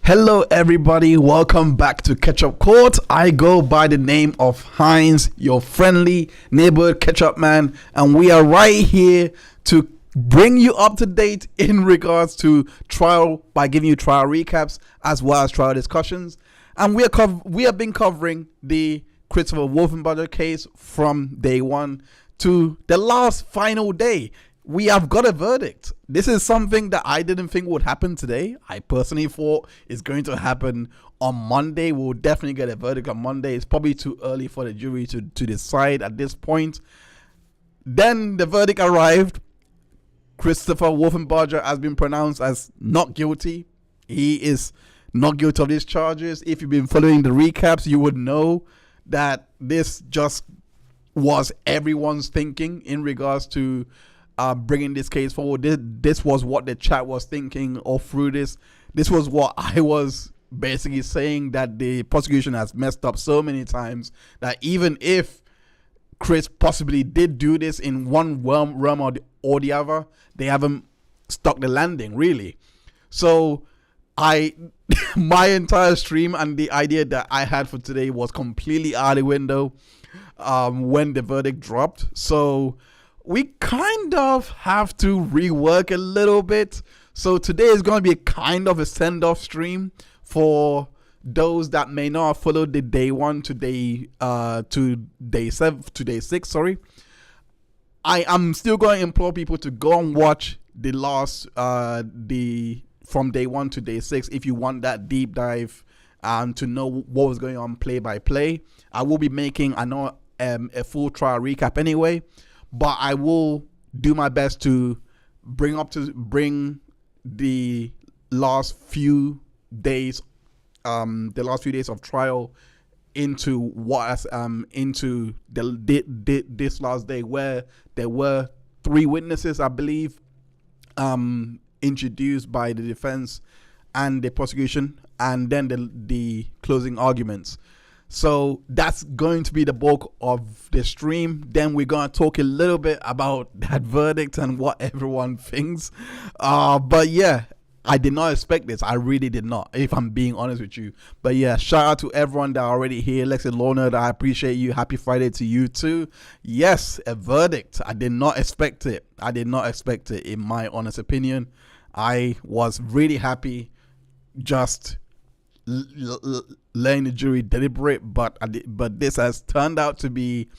Hello everybody, welcome back to Ketchup Court. I go by the name of Heinz, your friendly neighborhood ketchup man, and we are right here to bring you up to date in regards to trial by giving you trial recaps as well as trial discussions. And we have been covering the Christopher Wolfenbarger case from day one to the last final day. We have got a verdict. This is something that I didn't think would happen today. I personally thought it's going to happen on Monday. We'll definitely get a verdict on Monday. It's probably too early for the jury to decide at this point. Then the verdict arrived. Christopher Wolfenbarger has been pronounced as not guilty. He is not guilty of these charges. If you've been following the recaps, you would know that this just was everyone's thinking in regards to bringing this case forward. This was what the chat was thinking all through this. This was what I was basically saying, that the prosecution has messed up so many times that even if Chris possibly did do this in one realm or the other, they haven't stuck the landing really. So my entire stream and the idea that I had for today was completely out the window when the verdict dropped. So we kind of have to rework a little bit. So today is going to be a kind of a send-off stream for those that may not have followed the day one to day 6. Sorry, I am still going to implore people to go and watch the last from day 1 to day 6 if you want that deep dive to know what was going on play by play. I will be making a full trial recap anyway, but I will do my best to bring the last few days of trial into this last day, where there were 3 witnesses, I believe, introduced by the defense and the prosecution, and then the closing arguments. So that's going to be the bulk of the stream. Then we're going to talk a little bit about that verdict and what everyone thinks. But yeah, I did not expect this. I really did not, if I'm being honest with you. But yeah, shout out to everyone that are already here. Lexi Lorna, I appreciate you. Happy Friday to you too. Yes, a verdict. I did not expect it. In my honest opinion. I was really happy just letting the jury deliberate, but this has turned out to be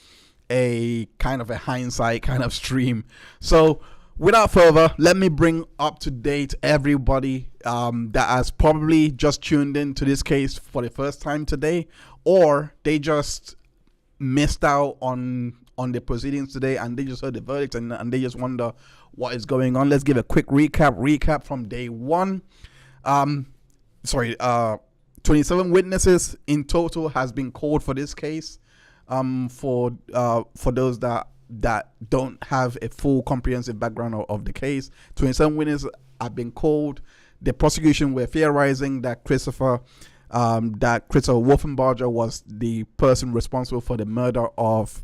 a kind of a hindsight kind of stream. So without further, let me bring up to date everybody that has probably just tuned into this case for the first time today, or they just missed out on the proceedings today and they just heard the verdict and they just wonder what is going on. Let's give a quick recap from day 1. 27 witnesses in total has been called for this case. For those that don't have a full comprehensive background of the case, 27 witnesses have been called. The prosecution were theorizing that Christopher Wolfenbarger was the person responsible for the murder of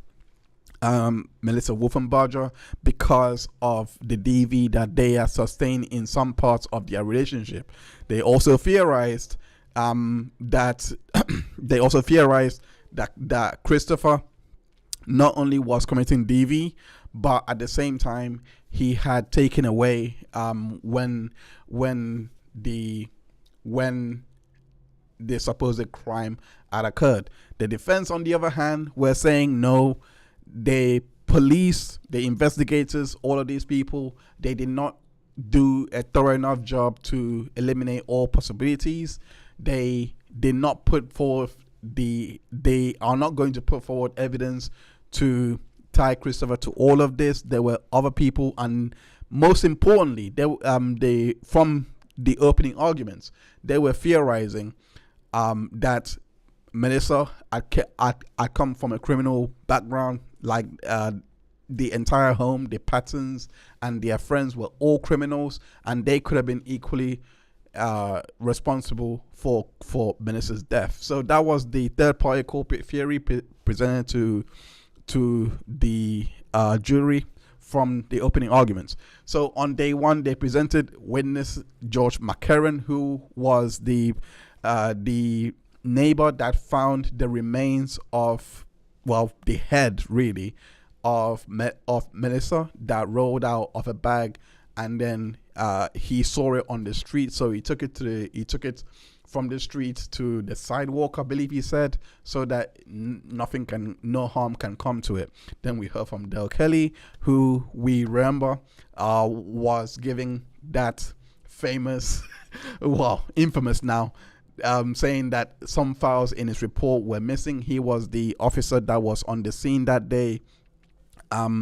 Melissa Wolfenbarger because of the DV that they have sustained in some parts of their relationship. They also theorized that Christopher not only was committing DV, but at the same time he had taken away when the supposed crime had occurred. The defense, on the other hand, were saying no. The police, the investigators, all of these people, they did not do a thorough enough job to eliminate all possibilities. They did not put forth they are not going to put forward evidence to tie Christopher to all of this. There were other people, and most importantly, they from the opening arguments, they were theorizing that Melissa had come from a criminal background, like the entire home, the Pattons and their friends were all criminals, and they could have been equally responsible for Melissa's death. So that was the third party culprit theory presented to the jury from the opening arguments. So on day one, they presented witness George McCarran, who was the neighbor that found the remains of, well, the head really of Melissa that rolled out of a bag, and then he saw it on the street, so he took it from the street to the sidewalk, I believe he said, so that no harm can come to it. Then we heard from Del Kelly, who we remember was giving that famous, well, infamous now, saying that some files in his report were missing. He was the officer that was on the scene that day,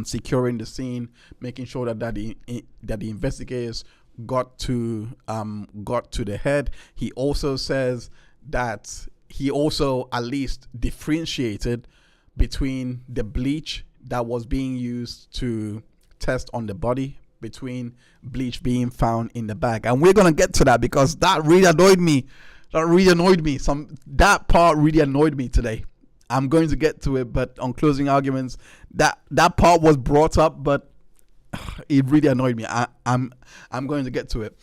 securing the scene, making sure that the investigators got to the head. He also says that he also at least differentiated between the bleach that was being used to test on the body, between bleach being found in the bag. And we're gonna get to that because that really annoyed me. That part really annoyed me today. I'm going to get to it, but on closing arguments, that part was brought up, but it really annoyed me. I'm going to get to it.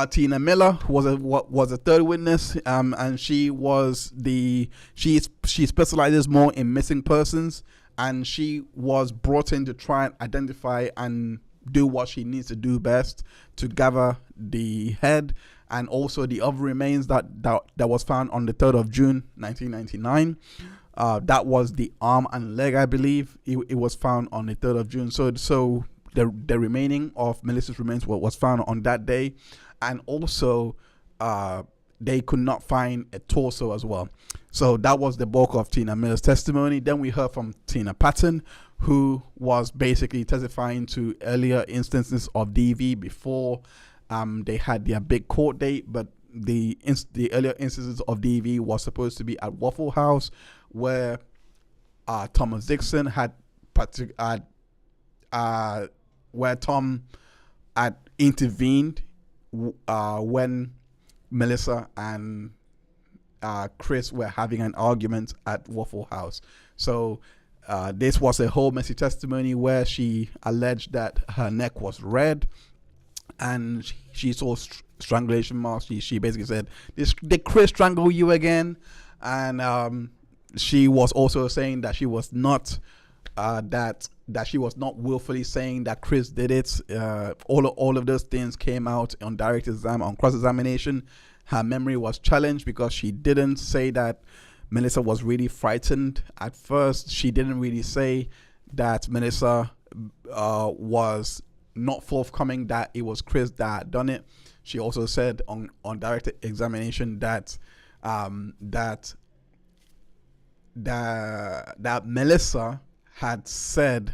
Tina Miller was a third witness, and she specializes more in missing persons, and she was brought in to try and identify and do what she needs to do best to gather the head and also the other remains that was found on the 3rd of June 1999. That was the arm and leg, I believe. It was found on the 3rd of June. So the remaining of Melissa's remains was found on that day, and also they could not find a torso as well. So that was the bulk of Tina Miller's testimony. Then we heard from Tina Patton, who was basically testifying to earlier instances of DV before they had their big court date, but the earlier instances of DV was supposed to be at Waffle House, where Thomas Dixon where Tom had intervened when Melissa and Chris were having an argument at Waffle House. So this was a whole messy testimony where she alleged that her neck was red and she saw strangulation marks. She basically said, did Chris strangle you again? And she was also saying that she was not that she was not willfully saying that Chris did it. All of those things came out on direct exam, on cross-examination. Her memory was challenged because she didn't say that Melissa was really frightened. At first, she didn't really say that Melissa was not forthcoming that it was Chris that had done it. She also said on direct examination that Melissa had said,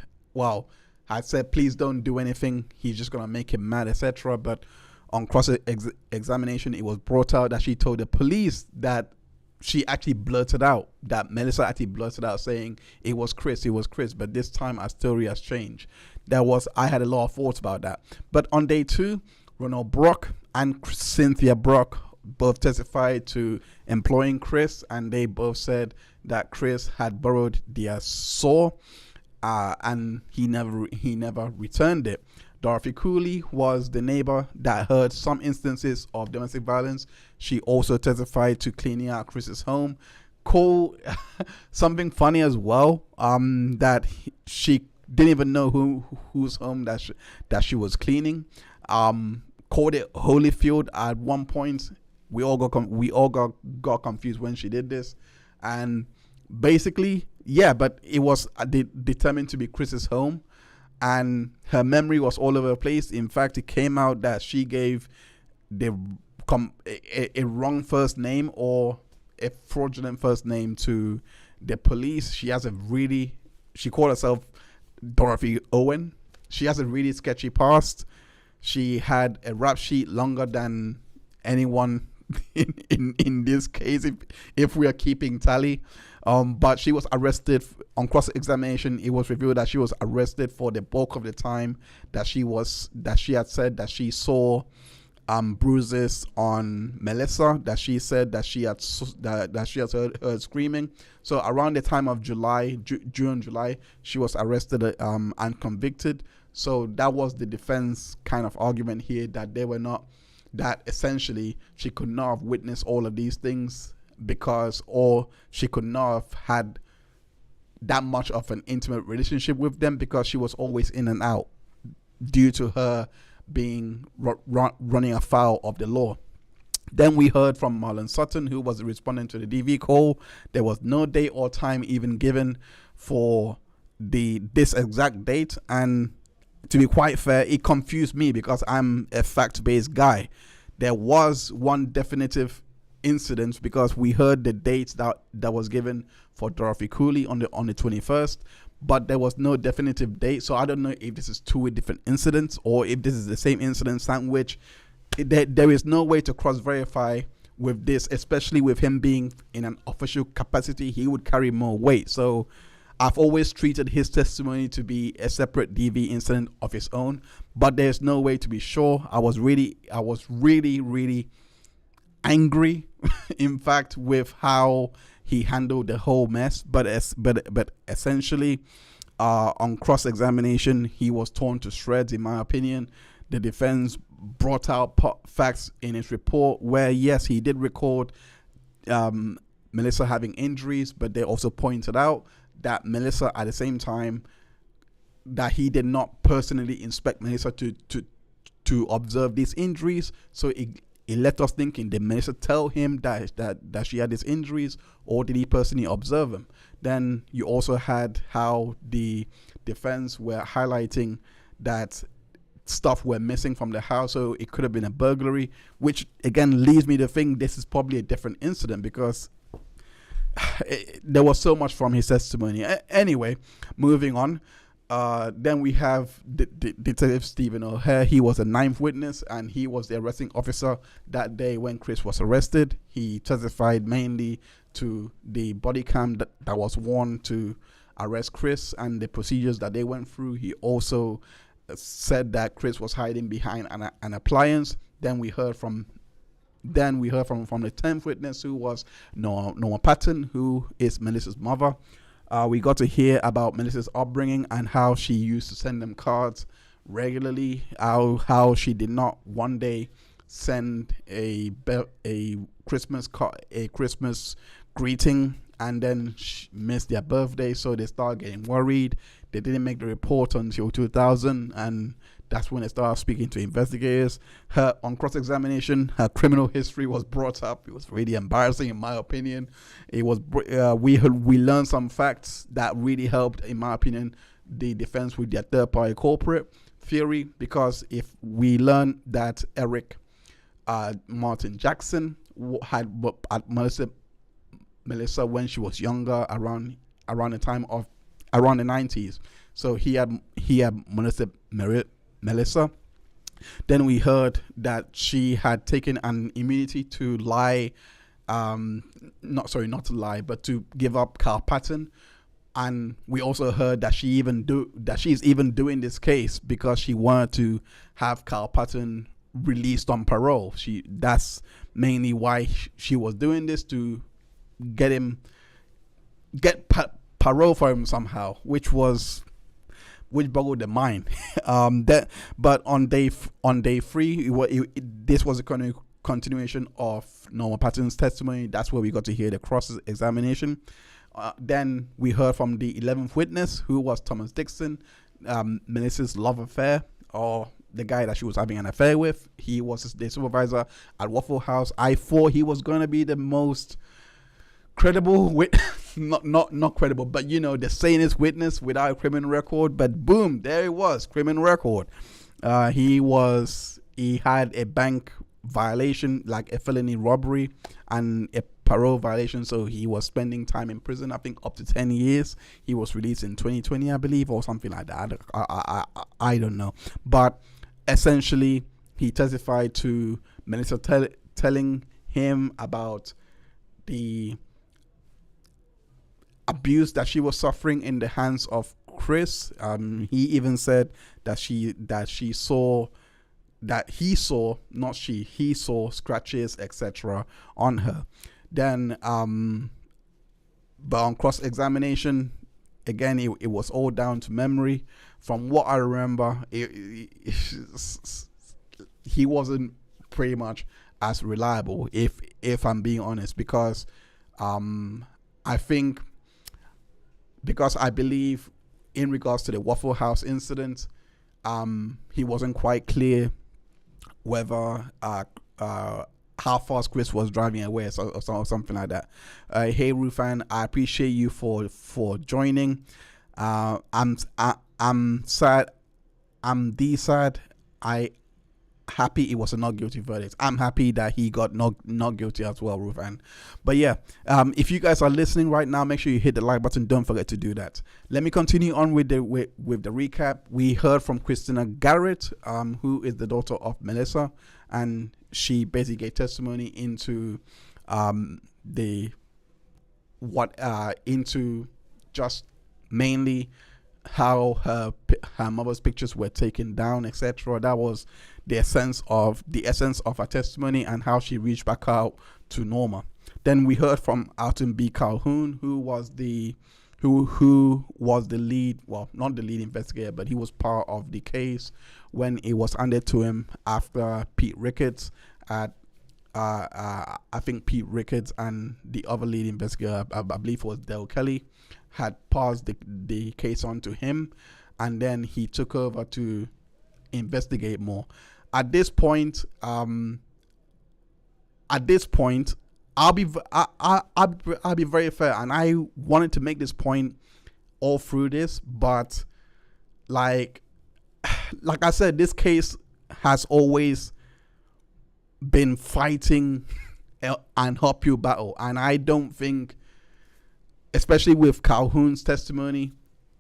please don't do anything, he's just gonna make him mad, etc. But on cross-examination, it was brought out that she told the police that she actually blurted out, that Melissa actually blurted out saying it was Chris, but this time our story has changed. I had a lot of thoughts about that. But on day 2, Ronald Brock and Cynthia Brock both testified to employing Chris, and they both said that Chris had borrowed their saw and he never returned it. Dorothy Cooley was the neighbor that heard some instances of domestic violence. She also testified to cleaning out Chris's home. Something funny as well, that she didn't even know whose home that she was cleaning. Called it Holyfield at one point. We all got confused when she did this, and basically, but it was determined to be Chris's home, and her memory was all over the place. In fact, it came out that she gave a wrong first name or a fraudulent first name to the police. She called herself Dorothy Owen. She has a really sketchy past. She had a rap sheet longer than anyone in this case, if we are keeping tally. But she was arrested on cross-examination. It was revealed that she was arrested for the bulk of the time that she had said that she saw bruises on Melissa, that she said that she had heard her screaming. So around the time of June, July, she was arrested and convicted. So that was the defense kind of argument here, that they were not, that essentially she could not have witnessed all of these things because, or she could not have had that much of an intimate relationship with them because she was always in and out due to her being running afoul of the law. Then we heard from Marlon Sutton, who was responding to the DV call. There was no date or time even given for this exact date, and to be quite fair, it confused me because I'm a fact-based guy. There was one definitive incident because we heard the date that was given for Dorothy Cooley on the 21st, but there was no definitive date. So I don't know if this is two different incidents or if this is the same incident sandwich. There is no way to cross-verify with this, especially with him being in an official capacity. He would carry more weight. So I've always treated his testimony to be a separate DV incident of its own, but there's no way to be sure. I was really angry, in fact, with how he handled the whole mess. But essentially, on cross-examination, he was torn to shreds, in my opinion. The defense brought out facts in his report where, yes, he did record Melissa having injuries, but they also pointed out that Melissa, at the same time, that he did not personally inspect Melissa to observe these injuries. So it left us thinking, did Melissa tell him that she had these injuries, or did he personally observe them? Then you also had how the defense were highlighting that stuff were missing from the house, so it could have been a burglary, which again leads me to think this is probably a different incident because there was so much from his testimony. Anyway, moving on. Then we have Detective Stephen O'Hare. He was a ninth witness, and he was the arresting officer that day when Chris was arrested. He testified mainly to the body cam that was worn to arrest Chris and the procedures that they went through. He also said that Chris was hiding behind an appliance. Then we heard from the 10th witness, who was Norma Patton, who is Melissa's mother. We got to hear about Melissa's upbringing and how she used to send them cards regularly. How she did not one day send a Christmas greeting, and then missed their birthday, so they started getting worried. They didn't make the report until 2000, and that's when they started speaking to investigators. On cross-examination, her criminal history was brought up. It was really embarrassing, in my opinion. It was we learned some facts that really helped, in my opinion, the defense with their third-party culprit theory, because if we learned that Eric Martin Jackson had Melissa when she was younger, around the time of around the 90s. So he had Melissa. Then we heard that she had taken an immunity to lie, not to lie, but to give up Carl Patton. And we also heard that she's even doing this case because she wanted to have Carl Patton released on parole. That's mainly why she was doing this, to get parole for him somehow, which boggled the mind. But on day 3, this was a continuation of Norma Patton's testimony. That's where we got to hear the cross-examination. Then we heard from the 11th witness, who was Thomas Dixon, Melissa's love affair, or the guy that she was having an affair with. He was the supervisor at Waffle House. I thought he was going to be the most credible not credible, but the sanest witness without a criminal record. But boom, there it was, criminal record. He had a bank violation, like a felony robbery, and a parole violation, so he was spending time in prison, I think up to 10 years. He was released in 2020, I believe, or something like that. I don't know, but essentially he testified to Melissa telling him about the abuse that she was suffering in the hands of Chris. He even said that he saw scratches, etc. on her. Then but on cross-examination, again, it was all down to memory from what I remember, he wasn't pretty much as reliable, if I'm being honest, because I think, because I believe in regards to the Waffle House incident, he wasn't quite clear whether how fast Chris was driving away, or something like that. Hey Rufan, I appreciate you for joining. I'm sad. I'm sad. I happy it was a not guilty verdict. I'm happy that he got not guilty as well, Rufan. But yeah, if you guys are listening right now, make sure you hit the like button. Don't forget to do that. Let me continue on with the recap. We heard from Christina Garrett, who is the daughter of Melissa, and she basically gave testimony into into just mainly how her mother's pictures were taken down, etc. That was the essence of her testimony, and how she reached back out to Norma. Then we heard from Alton B. Calhoun, who was the lead, well, not the lead investigator, but he was part of the case when it was handed to him after Pete Ricketts I think Pete Ricketts and the other lead investigator, I believe it was Del Kelly, had passed the case on to him, and then he took over to investigate more. At this point, I'll be very fair, and I wanted to make this point all through this, but like I said, this case has always been fighting an uphill battle, and I don't think, especially with Calhoun's testimony,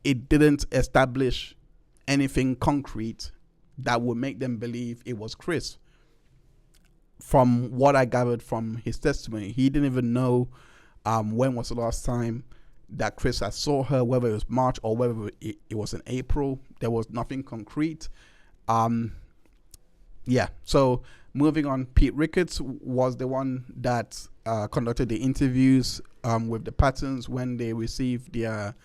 it didn't establish anything concrete that would make them believe it was Chris. From what I gathered from his testimony, he didn't even know when was the last time that Chris had saw her, whether it was March or whether it was in April. There was nothing concrete. Yeah, so moving on, Pete Ricketts was the one that conducted the interviews with the Pattons when they received their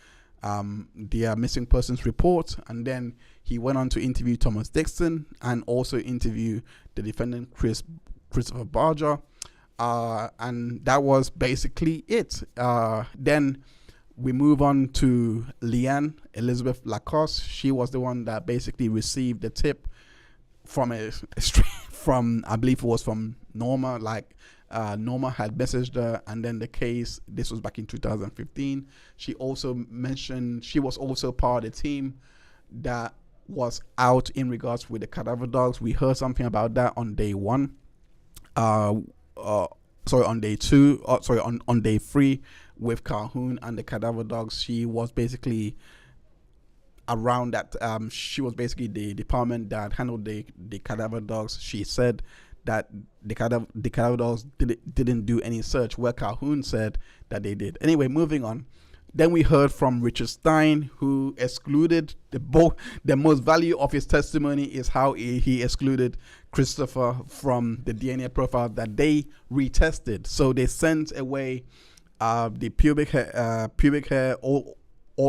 missing persons report, and then he went on to interview Thomas Dixon and also interview the defendant Christopher Wolfenbarger, and that was basically it. Then we move on to Leanne Elizabeth Lacoste. She was the one that basically received the tip from I believe it was from Norma. Like Norma had messaged her, and then the case, this was back in 2015. She also mentioned she was also part of the team that was out in regards with the cadaver dogs. We heard something about that on day one. On day two. On day three with Calhoun and the cadaver dogs. She was basically around that. She was basically the department that handled the cadaver dogs. She said that the cadaver dogs didn't do any search, where Calhoun said that they did. Anyway, moving on. Then we heard from Richard Stein, who excluded the most value of his testimony is how he excluded Christopher from the DNA profile that they retested. So they sent away the pubic hair, all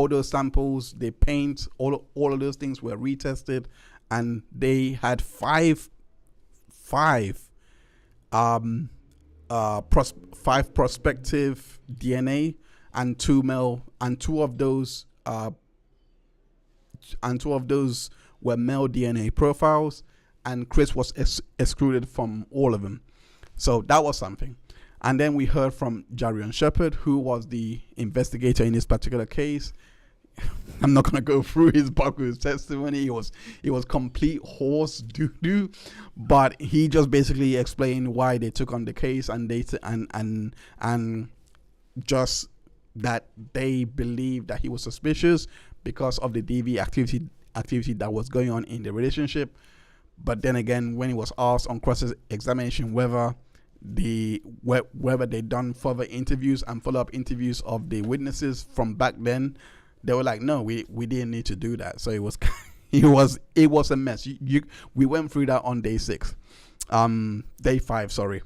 those samples, the paint, all of those things were retested, and they had five prospective DNA and two male, and two of those were male DNA profiles, and Chris was excluded from all of them. So that was something. And then we heard from Jarion Shepherd, who was the investigator in this particular case. I'm not gonna go through his testimony. It was complete horse doo-doo, but he just basically explained why they took on the case, and just that they believed that he was suspicious because of the DV activity that was going on in the relationship. But then again, when he was asked on cross-examination whether they done further interviews and follow-up interviews of the witnesses from back then, they were like, no, we didn't need to do that. So it was a mess. We went through that on day 6, day 5, sorry.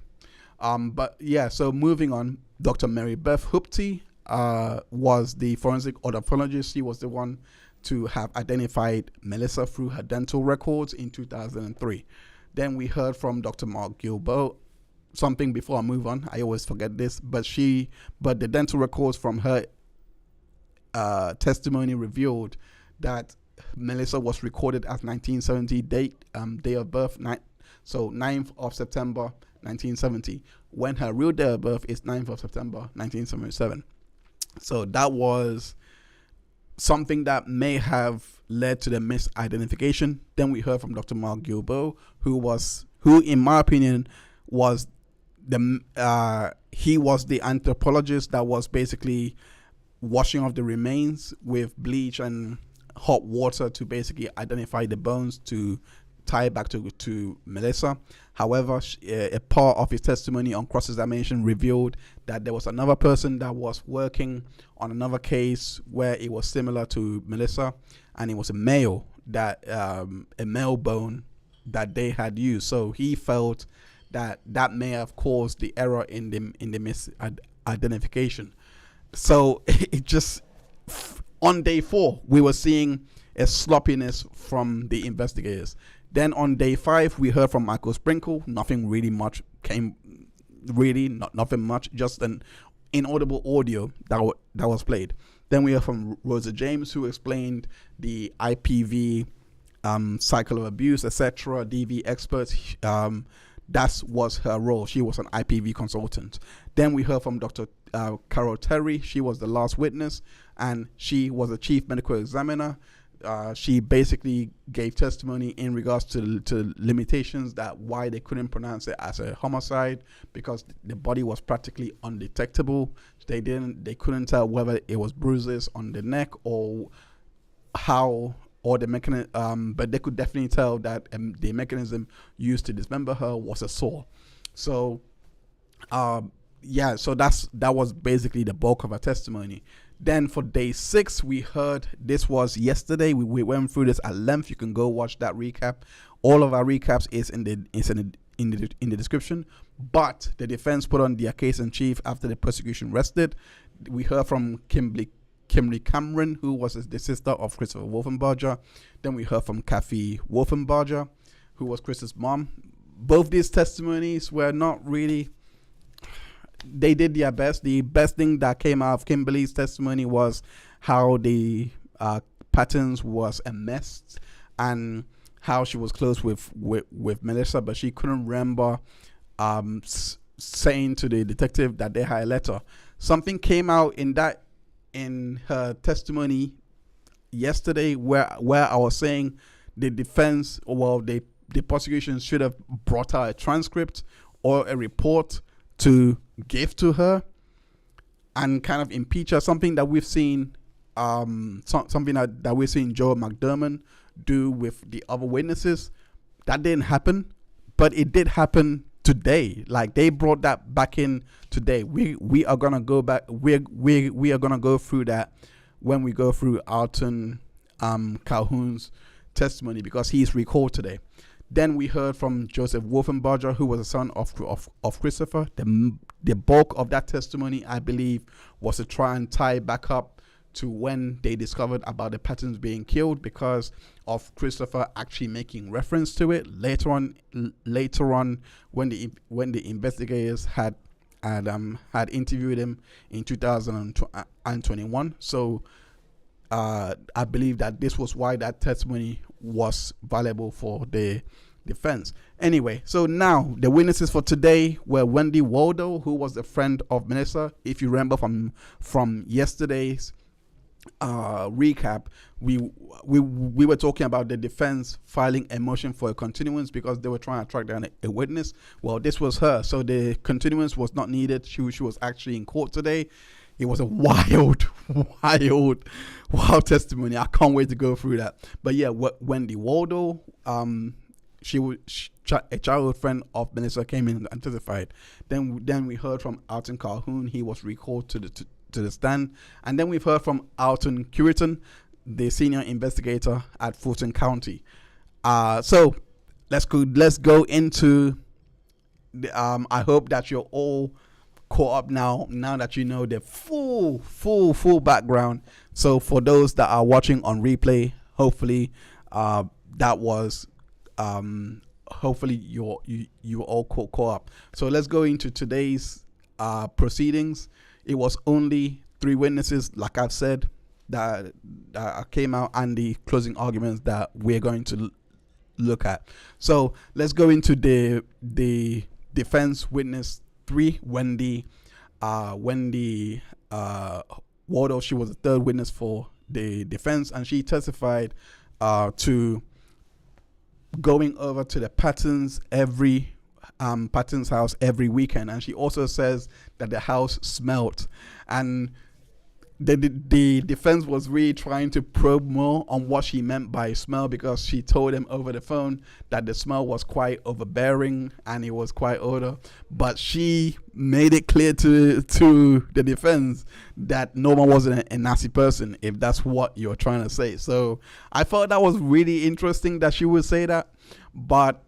But yeah, so moving on, Dr. Mary Beth Hupti was the forensic ornithologist. She was the one to have identified Melissa through her dental records in 2003. Then we heard from Dr. Mark Gilbo. Something before I move on, I always forget this, but the dental records from her testimony revealed that Melissa was recorded as 1970 day of birth, 9th of September 1970, when her real day of birth is 9th of September 1977. So that was something that may have led to the misidentification. Then we heard from Dr. Mark Gilbo, who in my opinion was he was the anthropologist that was basically washing off the remains with bleach and hot water to basically identify the bones to tie it back to Melissa. However, a part of his testimony on cross-examination revealed that there was another person that was working on another case where it was similar to Melissa, and it was a male bone that they had used. So he felt that may have caused the error in the misidentification. So it just, on day 4, we were seeing a sloppiness from the investigators. Then on day 5, we heard from Michael Sprinkle. Nothing really much came, nothing much, just an inaudible audio that was played. Then we heard from Rosa James, who explained the IPV cycle of abuse, etc., DV experts. That was her role. She was an IPV consultant. Then we heard from Dr. Carol Terry. She was the last witness, and she was the chief medical examiner. She basically gave testimony in regards to limitations, that why they couldn't pronounce it as a homicide, because the body was practically undetectable. They couldn't tell whether it was bruises on the neck or how, or the mechanism, but they could definitely tell that the mechanism used to dismember her was a saw. So so that was basically the bulk of her testimony. Then for day 6, we heard, this was yesterday, we went through this at length. You can go watch that recap. All of our recaps is in the description. But the defense put on their case in chief after the prosecution rested. We heard from Kimberly Cameron, who was the sister of Christopher Wolfenbarger. Then we heard from Kathy Wolfenbarger, who was Chris's mom. Both these testimonies were not really, they did their best. The best thing that came out of Kimberly's testimony was how the Pattons was a mess, and how she was close with Melissa, but she couldn't remember saying to the detective that they had a letter. Something came out in her testimony yesterday where I was saying the defense, the prosecution should have brought her a transcript or a report to give to her and kind of impeach her. Something that we've seen, something that we've seen Joe McDurmon do with the other witnesses. That didn't happen, but it did happen today. Like, they brought that back in today. We are gonna go back. We are gonna go through that when we go through Alton Calhoun's testimony, because he's recalled today. Then we heard from Joseph Wolfenbarger, who was the son of Christopher. The bulk of that testimony, I believe, was to try and tie back up to when they discovered about the Pattons being killed, because of Christopher actually making reference to it later on, when the investigators had interviewed him in 2021. So I believe that this was why that testimony was valuable for the defense. Anyway, so now the witnesses for today were Wendy Woldell, who was a friend of Melissa. If you remember from yesterday's recap, we were talking about the defense filing a motion for a continuance because they were trying to track down a witness. Well, this was her, so the continuance was not needed. She was actually in court today. It was a wild testimony. I can't wait to go through that. But yeah, Wendy Woldell, she was a childhood friend of Melissa, came in and testified. Then we heard from Alton Calhoun. He was recalled to the stand. And then we've heard from Alton Curitan, the senior investigator at Fulton County. So let's go into the, I hope that you're all caught up now that you know the full background. So for those that are watching on replay, hopefully that was hopefully you were all caught up. So let's go into today's proceedings. It was only 3 witnesses, like I've said, that came out, and the closing arguments that we're going to look at. So let's go into the defense witness 3, Wendy. Woldell, she was the 3rd witness for the defense, and she testified to going over to the Patton's Patton's house every weekend, and she also says that the house smelled, and the defense was really trying to probe more on what she meant by smell, because she told him over the phone that the smell was quite overbearing and it was quite odor, but she made it clear to the defense that no one wasn't a nasty person, if that's what you're trying to say. So I thought that was really interesting that she would say that. But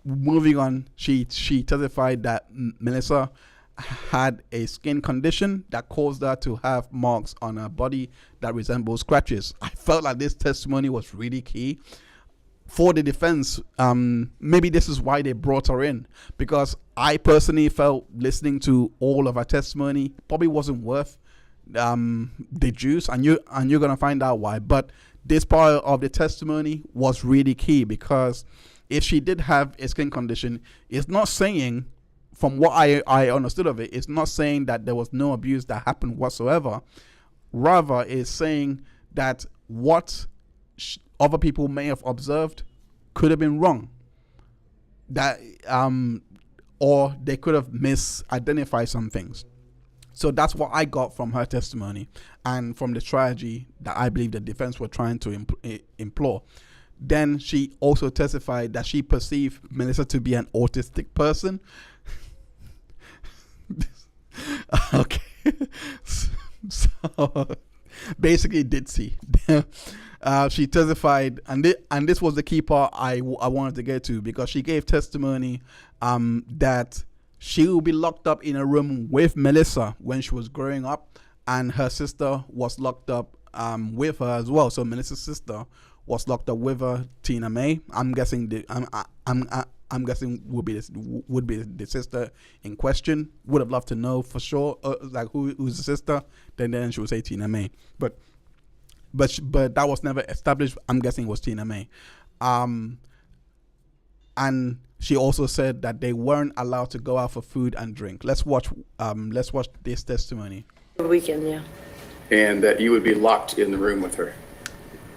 moving on, she testified that Melissa had a skin condition that caused her to have marks on her body that resemble scratches. I felt like this testimony was really key for the defense. Maybe this is why they brought her in, because I personally felt listening to all of her testimony probably wasn't worth the juice, and you're gonna find out why. But this part of the testimony was really key, because if she did have a skin condition, it's not saying, from what I understood of it, it's not saying that there was no abuse that happened whatsoever. Rather, it's saying that what other people may have observed could have been wrong. That or they could have misidentified some things. So that's what I got from her testimony and from the strategy that I believe the defense were trying to employ. Then she also testified that she perceived Melissa to be an autistic person. Okay. So basically ditzy. She testified, and this was the key part I wanted to get to, because she gave testimony that she will be locked up in a room with Melissa when she was growing up, and her sister was locked up with her as well. So Melissa's sister was locked up with her, Tina May. I'm guessing I'm guessing would be the sister in question. Would have loved to know for sure, like who's the sister. Then she would say Tina May, but that was never established. I'm guessing it was Tina May. And she also said that they weren't allowed to go out for food and drink. Let's watch this testimony. The weekend, yeah. And that you would be locked in the room with her.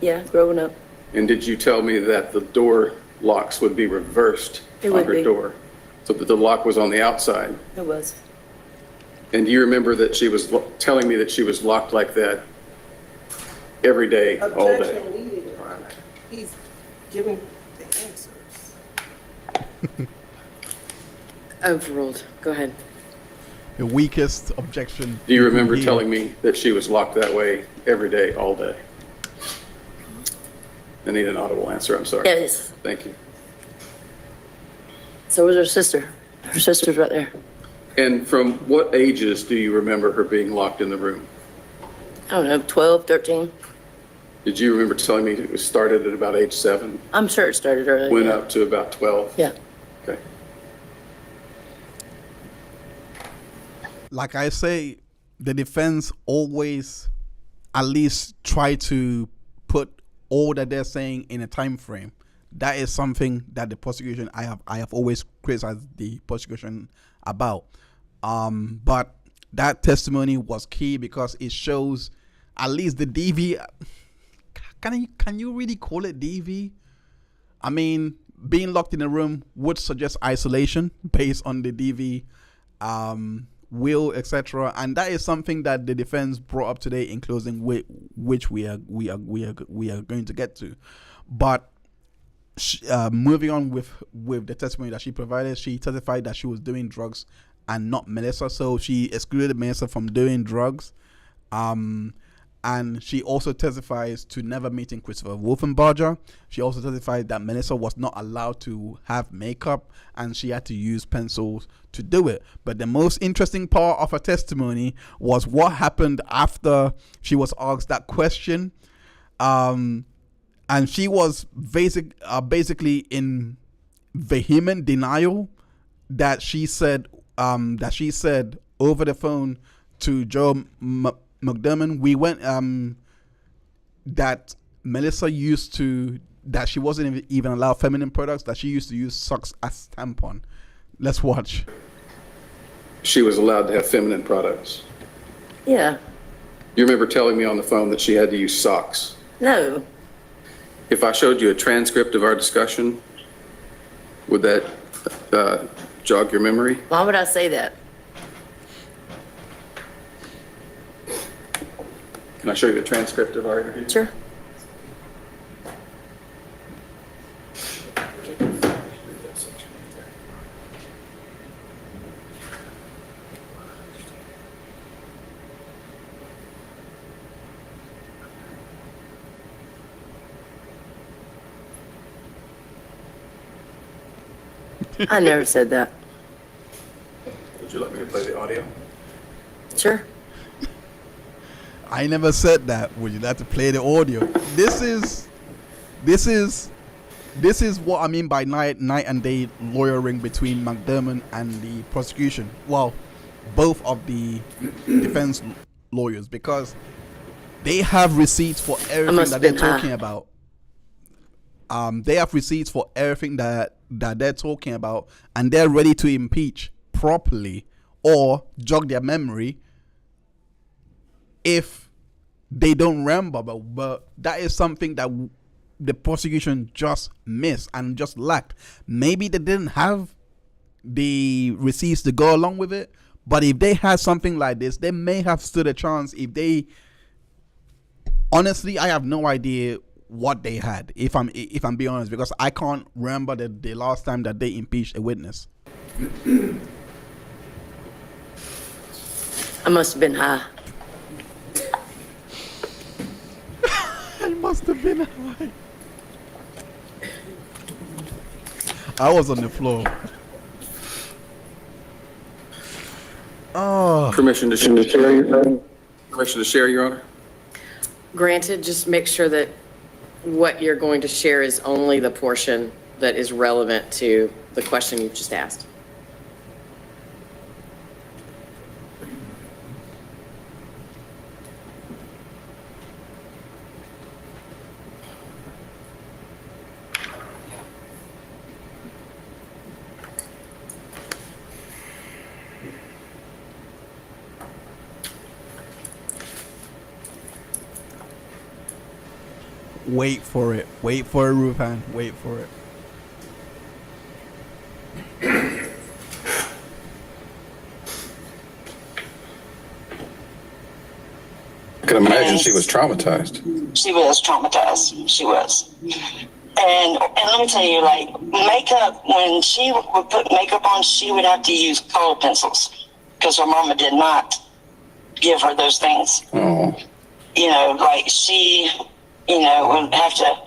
Yeah, growing up. And did you tell me that the door locks would be reversed on her door, so that the lock was on the outside? It was. And do you remember that she was telling me that she was locked like that every day, all day? He's giving the answers. Overruled. Go ahead. The weakest objection. Do you remember telling me that she was locked that way every day, all day? I need an audible answer, I'm sorry. Yes. Thank you. So was her sister. Her sister's right there. And from what ages do you remember her being locked in the room? I don't know, 12, 13. Did you remember telling me it was started at about age 7? I'm sure it started early. Went yeah. up to about 12? Yeah. Okay. Like I say, the defense always at least try to put all that they're saying in a time frame. That is something that the prosecution, I have always criticized the prosecution about. But that testimony was key because it shows at least the DV. Can you really call it DV? I mean, being locked in a room would suggest isolation based on the DV will, etc. And that is something that the defense brought up today in closing, which we are going to get to. But moving on with the testimony that she provided, she testified that she was doing drugs and not Melissa, so she excluded Melissa from doing drugs. And she also testifies to never meeting Christopher Wolfenbarger. She also testified that Melissa was not allowed to have makeup and she had to use pencils to do it. But the most interesting part of her testimony was what happened after she was asked that question. And she was basically in vehement denial that she said over the phone to Joe McDurmon, we went that Melissa used to, that she wasn't even allowed feminine products, that she used to use socks as tampon. Let's watch. She was allowed to have feminine products. Yeah. You remember telling me on the phone that she had to use socks. No. If I showed you a transcript of our discussion, would that jog your memory? Why would I say that? Can I show you the transcript of our interview? Sure. I never said that. Would you like me to play the audio? Sure. I never said that. Would you like to play the audio? This is what I mean by night and day lawyering between McDurmon and the prosecution. Well, both of the defense lawyers, because they have receipts for everything that they're talking about. They have receipts for everything that they're talking about, and they're ready to impeach properly or jog their memory if they don't remember. But that is something that the prosecution just missed and just lacked. Maybe they didn't have the receipts to go along with it, but if they had something like this, they may have stood a chance. If they, honestly, I have no idea what they had, if I'm being honest, because I can't remember the last time that they impeached a witness. I must have been high. I must have been high. I was on the floor. Oh. Permission to share, Your Honor. Granted, just make sure that what you're going to share is only the portion that is relevant to the question you've just asked. Wait for it, Rupan. Wait for it. I can imagine she was traumatized. She was traumatized. She was. And let me tell you, like, makeup, when she would put makeup on, she would have to use color pencils because her mama did not give her those things. Oh. You know, like she, you know, would have to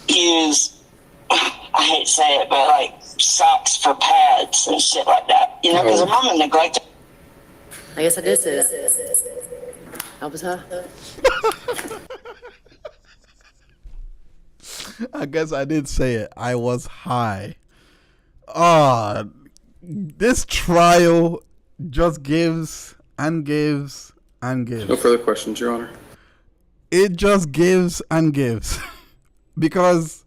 use, I hate to say it, but like socks for pads and shit like that. You know, because her mama neglected. I guess I did say that. I was high. I guess I did say it. I was high. This trial just gives and gives and gives. No further questions, Your Honor. It just gives and gives. Because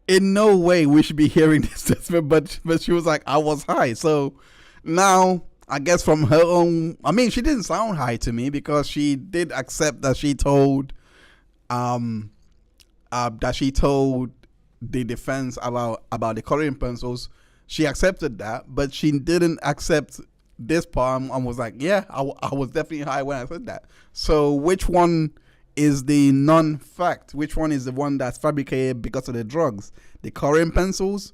in no way we should be hearing this statement, but she was like, I was high. So now, I guess from her own, I mean, she didn't sound high to me because she did accept that she told the defense about the coloring pencils. She accepted that, but she didn't accept this part and was like, yeah, I was definitely high when I said that. So which one is the non-fact? Which one is the one that's fabricated because of the drugs? The coloring pencils,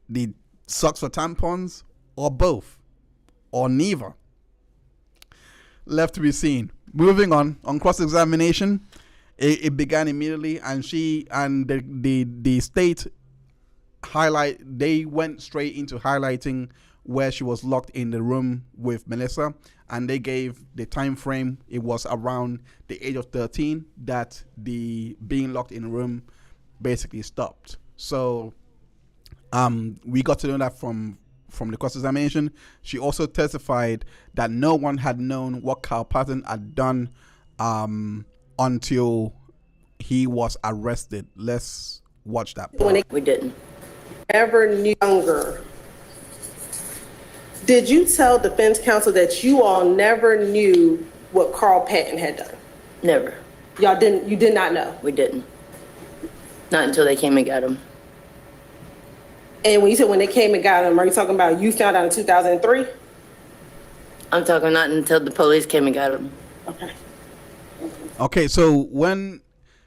the socks for tampons, or both? Or neither? left to be seen. Moving on cross-examination, it began immediately, and the state they went straight into highlighting where she was locked in the room with Melissa, and they gave the time frame. It was around the age of 13 that the being locked in a room basically stopped. So we got to know that from the cross-examination. She also testified that no one had known what Carl Patton had done until he was arrested. Let's watch that part. We didn't. Ever knew younger, did you tell defense counsel that you all never knew what Carl Patton had done? Never. You did not know? We didn't. Not until they came and got him. And when you said when they came and got him, are you talking about you found out in 2003? I'm talking not until the police came and got him. Okay, so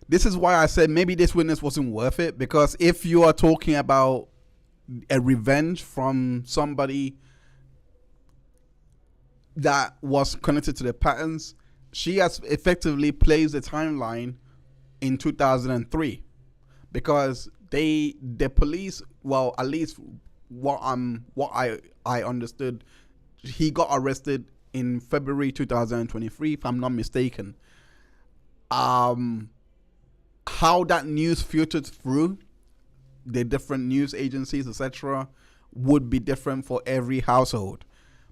this is why I said maybe this witness wasn't worth it, because if you are talking about a revenge from somebody that was connected to the Pattons, she has effectively placed the timeline in 2003, because the police, well, at least what I understood, he got arrested in February 2023, if I'm not mistaken. How that news filtered through the different news agencies, etc., would be different for every household.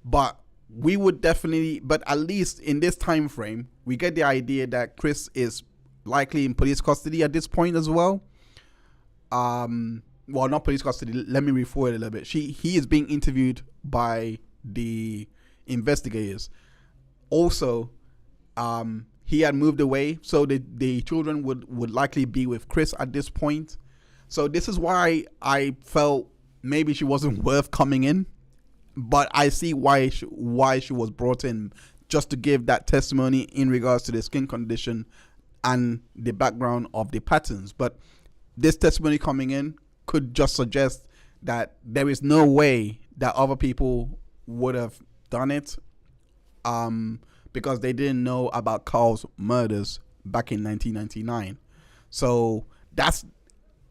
But we would definitely, but at least in this time frame, we get the idea that Chris is likely in police custody at this point as well. Well, not police custody. Let me rephrase it a little bit. He is being interviewed by the investigators. Also, he had moved away, so the children would likely be with Chris at this point. So this is why I felt maybe she wasn't worth coming in, but I see why she was brought in, just to give that testimony in regards to the skin condition and the background of the Pattons. But this testimony coming in could just suggest that there is no way that other people would have done it, because they didn't know about Carl's murders back in 1999. So that's,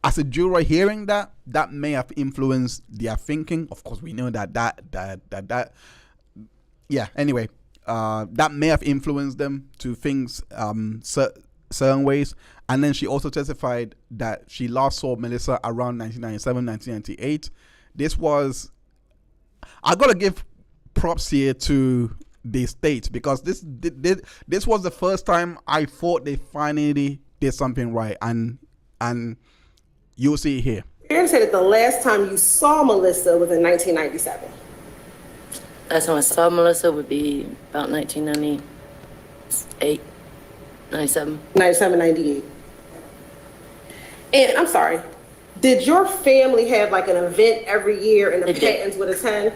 as a juror hearing that may have influenced their thinking. Of course, we know that yeah, anyway, that may have influenced them to things certain ways. And then she also testified that she last saw Melissa around 1997, 1998. This was, I gotta give props here to the state, because this was the first time I thought they finally did something right, and you'll see it here. You're going to say that the last time you saw Melissa was in 1997. Last time I saw Melissa would be about 1998, 97. 97, 98. And I'm sorry, did your family have like an event every year and the They did. Pattons would attend?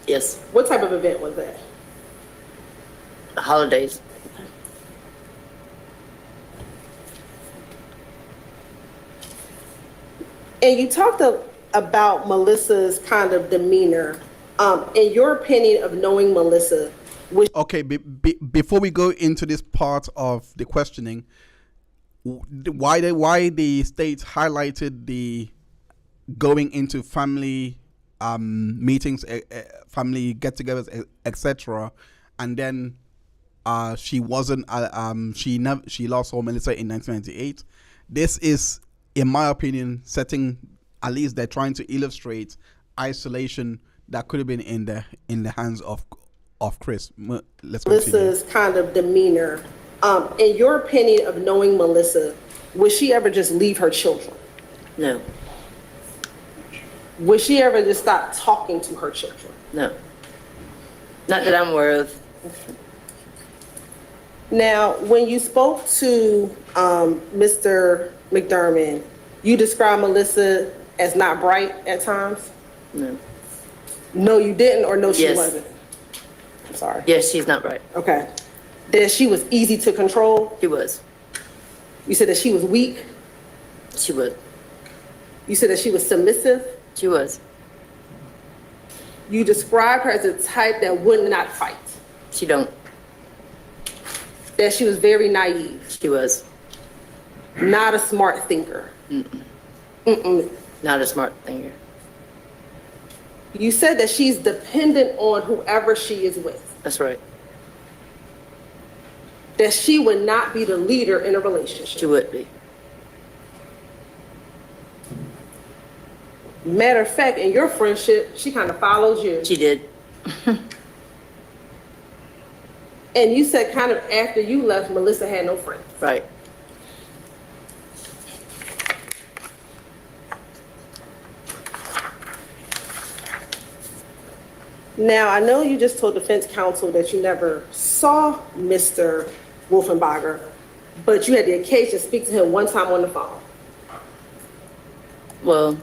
Yes. What type of event was that? Holidays. And you talked about Melissa's kind of demeanor. In your opinion of knowing Melissa, Okay, before we go into this part of the questioning, why the state highlighted the going into family meetings, family get-togethers, etc., and then she wasn't she last saw Melissa in 1998. This is, in my opinion, setting, at least they're trying to illustrate isolation that could have been in the hands of Chris. Let's continue. Melissa's kind of demeanor. In your opinion of knowing Melissa, would she ever just leave her children? No. Would she ever just stop talking to her children? No. Not that I'm aware of. Now, when you spoke to Mr. McDurmon, you described Melissa as not bright at times? No. No, you didn't, or no, she Yes. wasn't? I'm sorry. Yes, she's not right. Okay. That she was easy to control? She was. You said that she was weak? She was. You said that she was submissive? She was. You described her as a type that would not fight. She don't. That she was very naive, She was not a smart thinker. not a smart thinker. You said that she's dependent on whoever she is with. That's right. That she would not be the leader in a She relationship. would be. Matter of fact, in your friendship, she kind of follows you. She did. And you said kind of after you left, Melissa had no friends. Right. Now, I know you just told defense counsel that you never saw Mr. Wolfenbarger, but you had the occasion to speak to him one time on the phone. Well,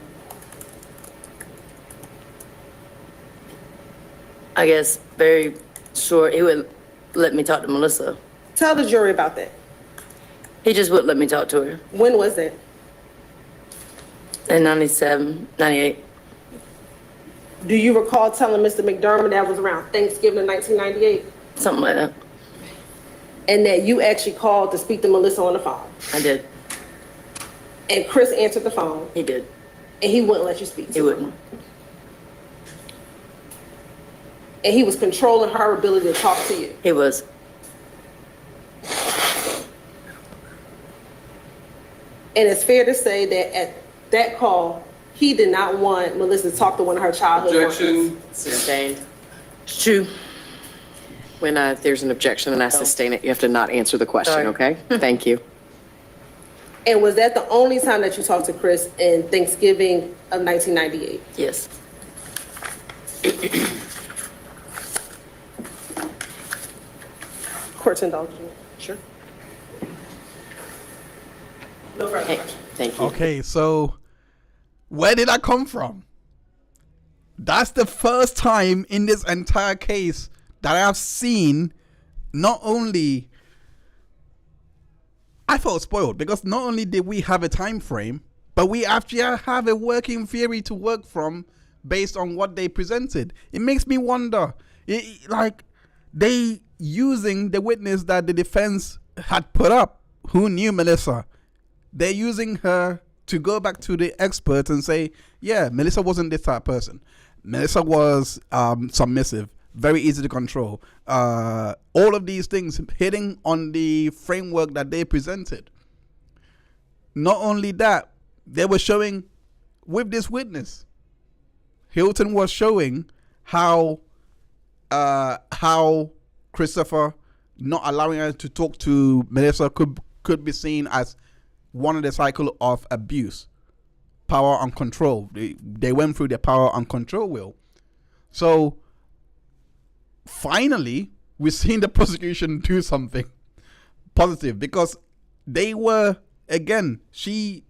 I guess very short, he would let me talk to Melissa. Tell the jury about that. He just wouldn't let me talk to her. When was that? In 97, 98. Do you recall telling Mr. McDurmon that was around Thanksgiving of 1998? Something like that. And that you actually called to speak to Melissa on the phone? I did. And Chris answered the phone, He did. and he wouldn't let you speak to He her. wouldn't. And he was controlling her ability to talk to you. He was. And it's fair to say that at that call, he did not want Melissa to talk to one of her childhood workers. Sustained. It's true. When there's an objection and I sustain it, you have to not answer the question, Sorry. okay? Thank you. And was that the only time that you talked to Chris in Thanksgiving of 1998? Yes. Court's indulgent. Sure. No further Hey, questions. thank you. Okay, so where did that come from? That's the first time in this entire case that I've seen not only I felt spoiled because not only did we have a time frame, but we actually have a working theory to work from based on what they presented. It makes me wonder, like they using the witness that the defense had put up, who knew Melissa. They're using her to go back to the experts and say, yeah, Melissa wasn't this type of person. Melissa was submissive, very easy to control. All of these things hitting on the framework that they presented. Not only that, they were showing with this witness, Hilton was showing how Christopher not allowing her to talk to Melissa could be seen as one of the cycle of abuse, power and control. They went through the power and control wheel. So finally, we're seeing the prosecution do something positive because they were, again, she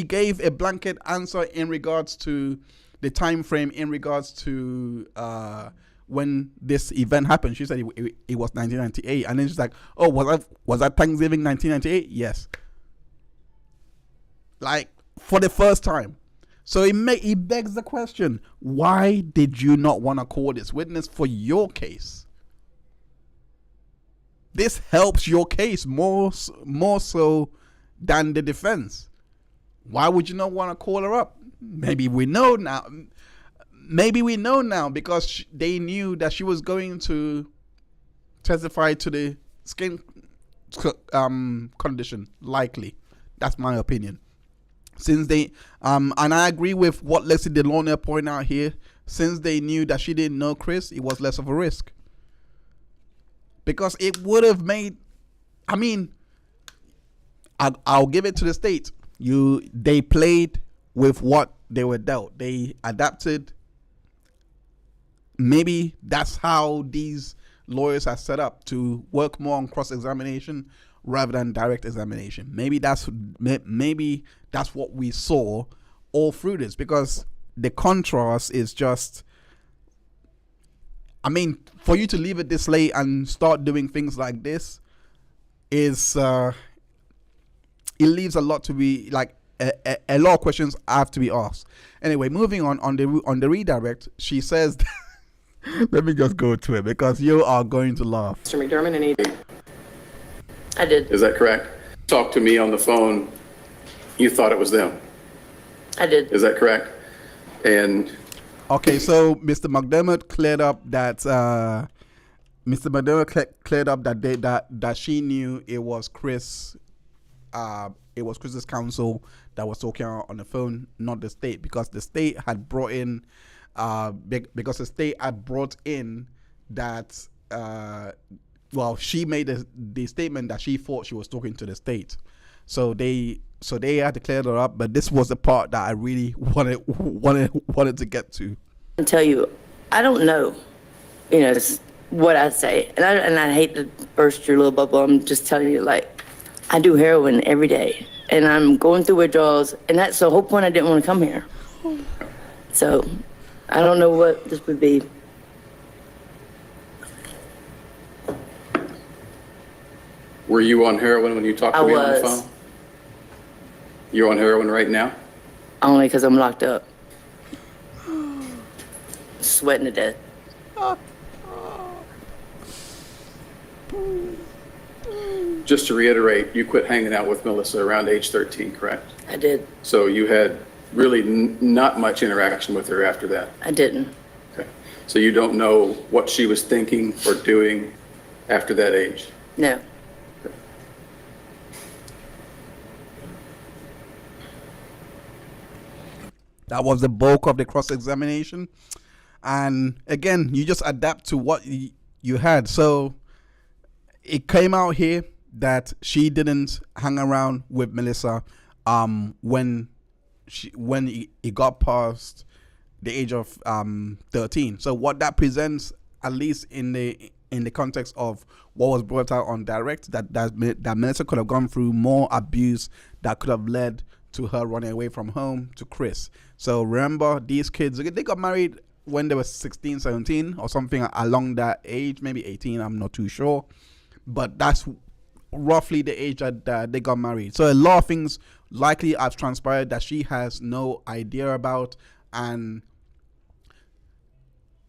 gave a blanket answer in regards to the time frame, in regards to when this event happened. She said it was 1998, and then she's like, oh, was that Thanksgiving 1998? Yes. Like, for the first time. So it begs the question, why did you not want to call this witness for your case? This helps your case more so than the defense. Why would you not want to call her up? Maybe we know now because they knew that she was going to testify to the skin condition, likely. That's my opinion. Since they, and I agree with what Lexi Delorme pointed out here, since they knew that she didn't know Chris, it was less of a risk. Because it would have made, I mean, I'll give it to the state. They played with what they were dealt. They adapted. Maybe that's how these lawyers are set up, to work more on cross-examination rather than direct examination. Maybe that's what we saw all through this, because the contrast is just, I mean, for you to leave it this late and start doing things like this is it leaves a lot to be, like, a lot of questions have to be asked. Anyway, moving on the redirect, she says let me just go to it because you are going to laugh. Mr. McDurmon, I did. Is that correct? Talk to me on the phone. You thought it was them. I did. Is that correct? And Okay, so Mr. McDermott cleared up that that she knew it was Chris. It was Chris's counsel that was talking on the phone, not the state, because the state had brought in that she made the statement that she thought she was talking to the state. So they had to clear that up, but this was the part that I really wanted to get to. I tell you, I don't know, it's what I say, and I hate to burst your little bubble. I'm just telling you, like, I do heroin every day, and I'm going through withdrawals, and that's the whole point. I didn't want to come here, so I don't know what this would be. were you on heroin when you talked to me on the phone? You're on heroin right now? Only because I'm locked up. Sweating to death. Just to reiterate, you quit hanging out with Melissa around age 13, correct? I did. So you had really not much interaction with her after that? I didn't. Okay. So you don't know what she was thinking or doing after that age? No. That was the bulk of the cross-examination. And again, you just adapt to what you had. So it came out here that she didn't hang around with Melissa when it got past the age of 13. So what that presents, at least in the context of what was brought out on direct, that Melissa could have gone through more abuse that could have led to her running away from home to Chris. So remember, these kids, they got married when they were 16, 17 or something along that age, maybe 18, I'm not too sure. But that's roughly the age that they got married. So a lot of things likely have transpired that she has no idea about, and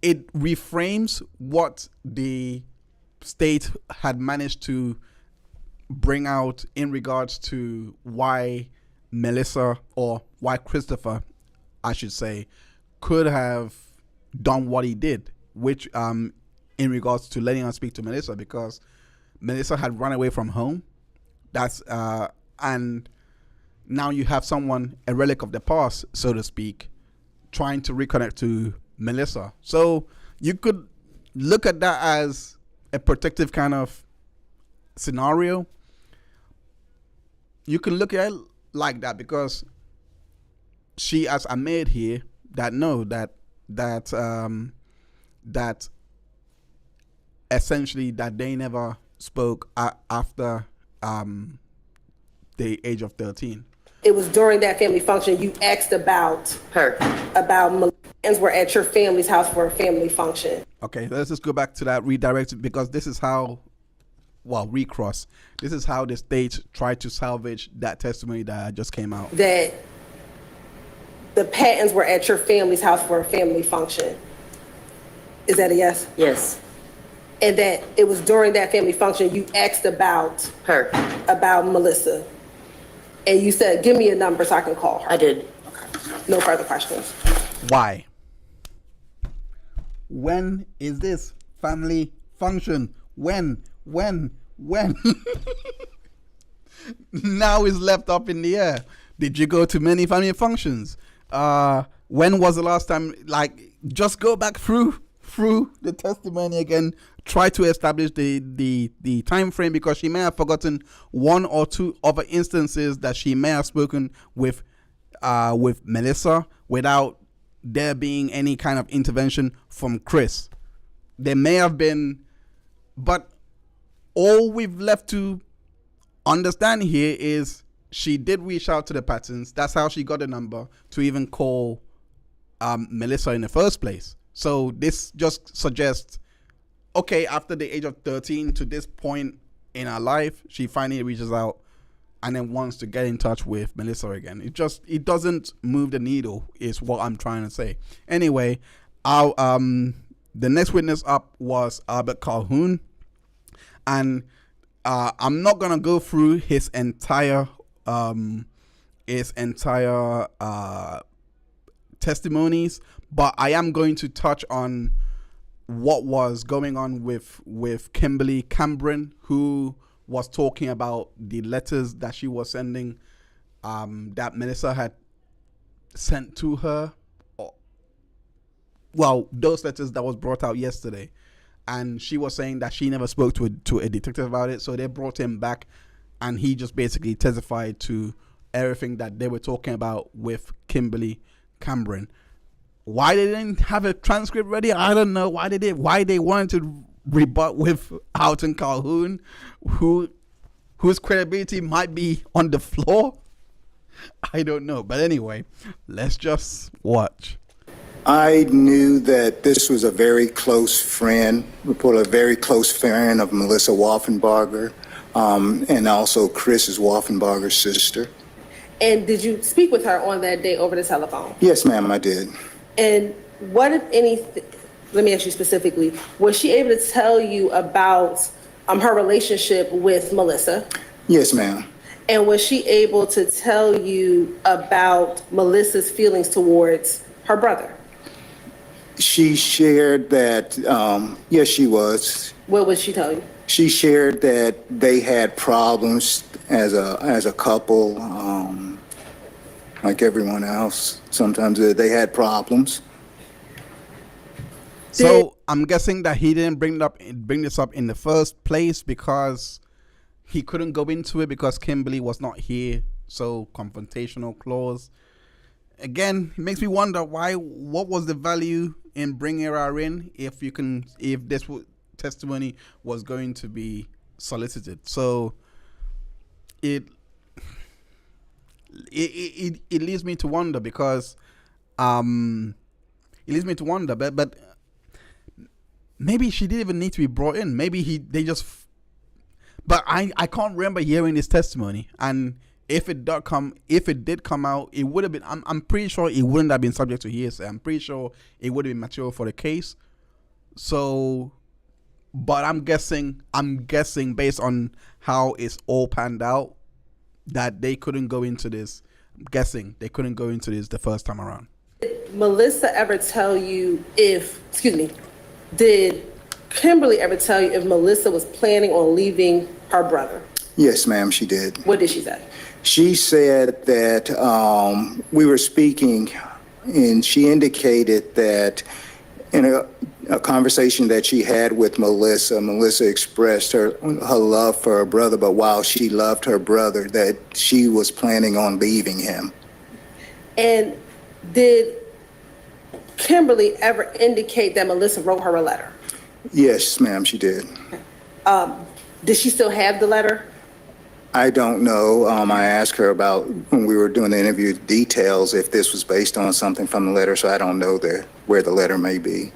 it reframes what the state had managed to bring out in regards to why Melissa, or why Christopher, I should say, could have done what he did, which in regards to letting her speak to Melissa, because Melissa had run away from home. That's and now you have someone, a relic of the past, so to speak, trying to reconnect to Melissa. So you could look at that as a protective kind of scenario. You can look at it like that, because she has admitted here that that essentially that they never spoke after the age of 13. It was during that family function you asked about Her. Melissans were at your family's house for a family function. Okay, let's just go back to that, redirect it, because this is how, recross. This is how the state tried to salvage that testimony that just came out. That the Pattons were at your family's house for a family function. Is that a yes? Yes. And that it was during that family function you asked about Her. Melissa. And you said, give me a number so I can call her. I did. No further questions. Why? When is this family function? When? Now it's left up in the air. Did you go to many family functions? When was the last time? Like, just go back through the testimony again. Try to establish the time frame, because she may have forgotten one or two other instances that she may have spoken with Melissa without there being any kind of intervention from Chris. There may have been, but all we've left to understand here is she did reach out to the Pattons. That's how she got the number to even call Melissa in the first place. So this just suggests, okay, after the age of 13 to this point in her life, she finally reaches out and then wants to get in touch with Melissa again. It doesn't move the needle, is what I'm trying to say. Anyway, the next witness up was Albert Calhoun, and I'm not gonna go through his entire testimonies, but I am going to touch on what was going on with Kimberly Cameron, who was talking about the letters that she was sending, that Melissa had sent to her. Well, those letters that was brought out yesterday, and she was saying that she never spoke to a detective about it. So they brought him back, and he just basically testified to everything that they were talking about with Kimberly Cameron. Why they didn't have a transcript ready, I don't know. Why they wanted to rebut with Alton Calhoun, whose credibility might be on the floor. I don't know. But anyway, let's just watch. I knew that this was a very close friend, a very close friend of Melissa Wolfenbarger, and also Chris is Wolfenbarger's sister. And did you speak with her on that day over the telephone? Yes, ma'am, I did. And what, if anything, let me ask you specifically, was she able to tell you about her relationship with Melissa? Yes, ma'am. And was she able to tell you about Melissa's feelings towards her brother? She shared that, yes, she was. What would she tell you? She shared that they had problems as a couple, like everyone else. Sometimes they had problems. So I'm guessing that he didn't bring this up in the first place because he couldn't go into it because Kimberly was not here. So confrontational clause. Again, it makes me wonder what was the value in bringing her in if this testimony was going to be solicited. So it leads me to wonder because but maybe she didn't even need to be brought in. Maybe but I can't remember hearing this testimony, and if it did come out, it would have been. I'm pretty sure it wouldn't have been subject to hearsay. I'm pretty sure it would have been material for the case. So, but I'm guessing based on how it's all panned out that they couldn't go into this. I'm guessing they couldn't go into this the first time around. Did Melissa ever tell you did Kimberly ever tell you if Melissa was planning on leaving her brother? Yes, ma'am, she did. What did she say? She said that we were speaking, and she indicated that in a conversation that she had with Melissa expressed her love for her brother, but while she loved her brother, that she was planning on leaving him. And did Kimberly ever indicate that Melissa wrote her a letter? Yes, ma'am, she did. Did she still have the letter? I don't know. I asked her about when we were doing the interview details if this was based on something from the letter, so I don't know where the letter may be.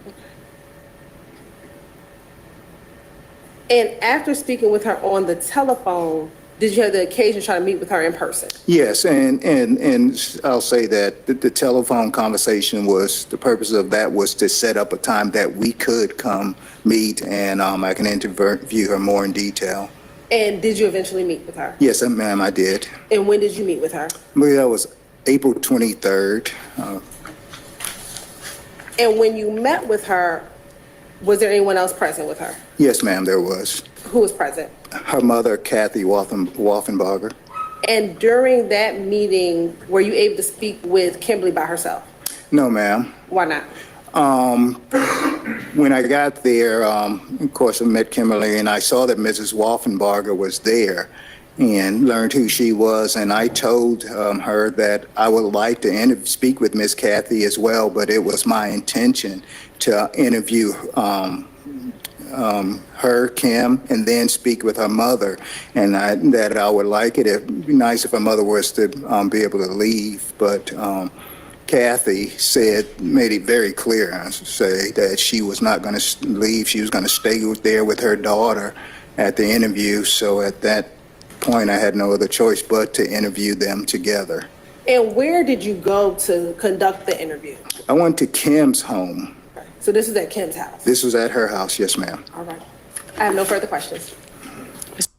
And after speaking with her on the telephone, did you have the occasion to try to meet with her in person? Yes, and I'll say that the telephone conversation the purpose of that was to set up a time that we could come meet, and I can interview her more in detail. And did you eventually meet with her? Yes, ma'am, I did. And when did you meet with her? Well, that was April 23rd. And when you met with her, was there anyone else present with her? Yes, ma'am, there was. Who was present? Her mother, Kathy Wolfenbarger. And during that meeting, were you able to speak with Kimberly by herself? No, ma'am. Why not? When I got there, of course, I met Kimberly, and I saw that Mrs. Wolfenbarger was there and learned who she was. And I told her that I would like to speak with Miss Kathy as well, but it was my intention to interview her, Kim, and then speak with her mother, and that I would like it. It'd be nice if her mother was to be able to leave, but Kathy made it very clear, I should say, that she was not going to leave. She was going to stay there with her daughter at the interview. So at that point, I had no other choice but to interview them together. And where did you go to conduct the interview? I went to Kim's home. So this is at Kim's house? This was at her house, yes, ma'am. All right. I have no further questions.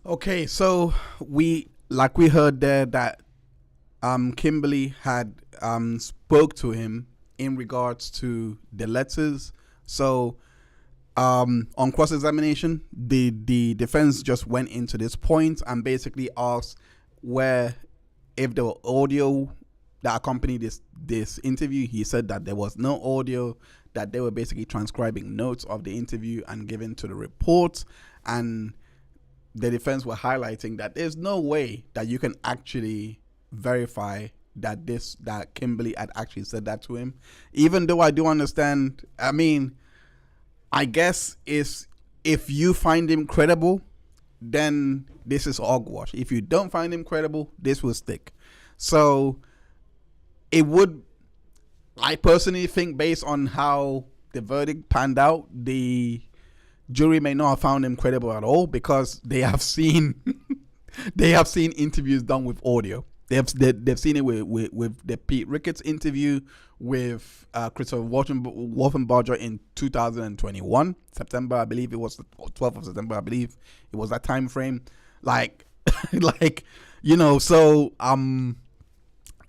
Okay, so we heard there that Kimberly had spoke to him in regards to the letters. So on cross-examination, the defense just went into this point and basically asked where if the audio that accompanied this interview. He said that there was no audio, that they were basically transcribing notes of the interview and giving to the report, and the defense were highlighting that there's no way that you can actually verify that Kimberly had actually said that to him. Even though I do understand, I mean, I guess is if you find him credible, then this is hogwash. If you don't find him credible, this will stick. So it would, I personally think, based on how the verdict panned out, the jury may not have found him credible at all, because they have seen interviews done with audio. They've seen it with the Pete Ricketts interview with Christopher Wolfenbarger in 2021 September. I believe it was the 12th of September. I believe it was that time frame. Like so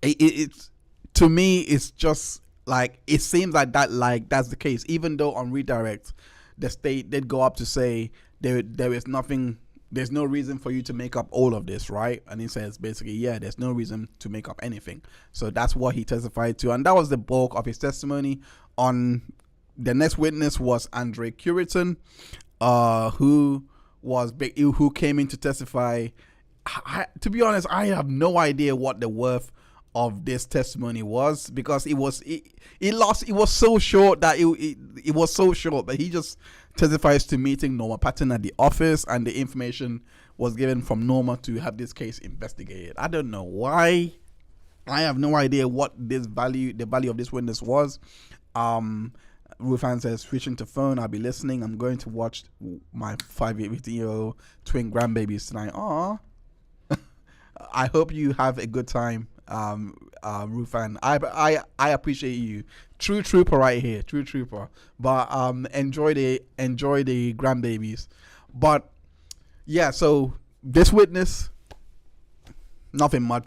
it's to me, it's just like, it seems like that's the case, even though on redirect the state did go up to say there is nothing, there's no reason for you to make up all of this, right? And he says basically, yeah, there's no reason to make up anything. So that's what he testified to, and that was the bulk of his testimony. On the next witness was Andre Curiton, who came in to testify. To be honest, I have no idea what the worth of this testimony was, because it was so short that it was so short. But he just testifies to meeting Norma Patton at the office, and the information was given from Norma to have this case investigated. I don't know why. I have no idea what the value of this witness was. Rufan says, switching to phone, I'll be listening. I'm going to watch my 5-year-old twin grandbabies tonight. Aww. I hope you have a good time, Rufan. I appreciate you. True trooper right here. True trooper. But enjoy the grandbabies. But yeah, so this witness, nothing much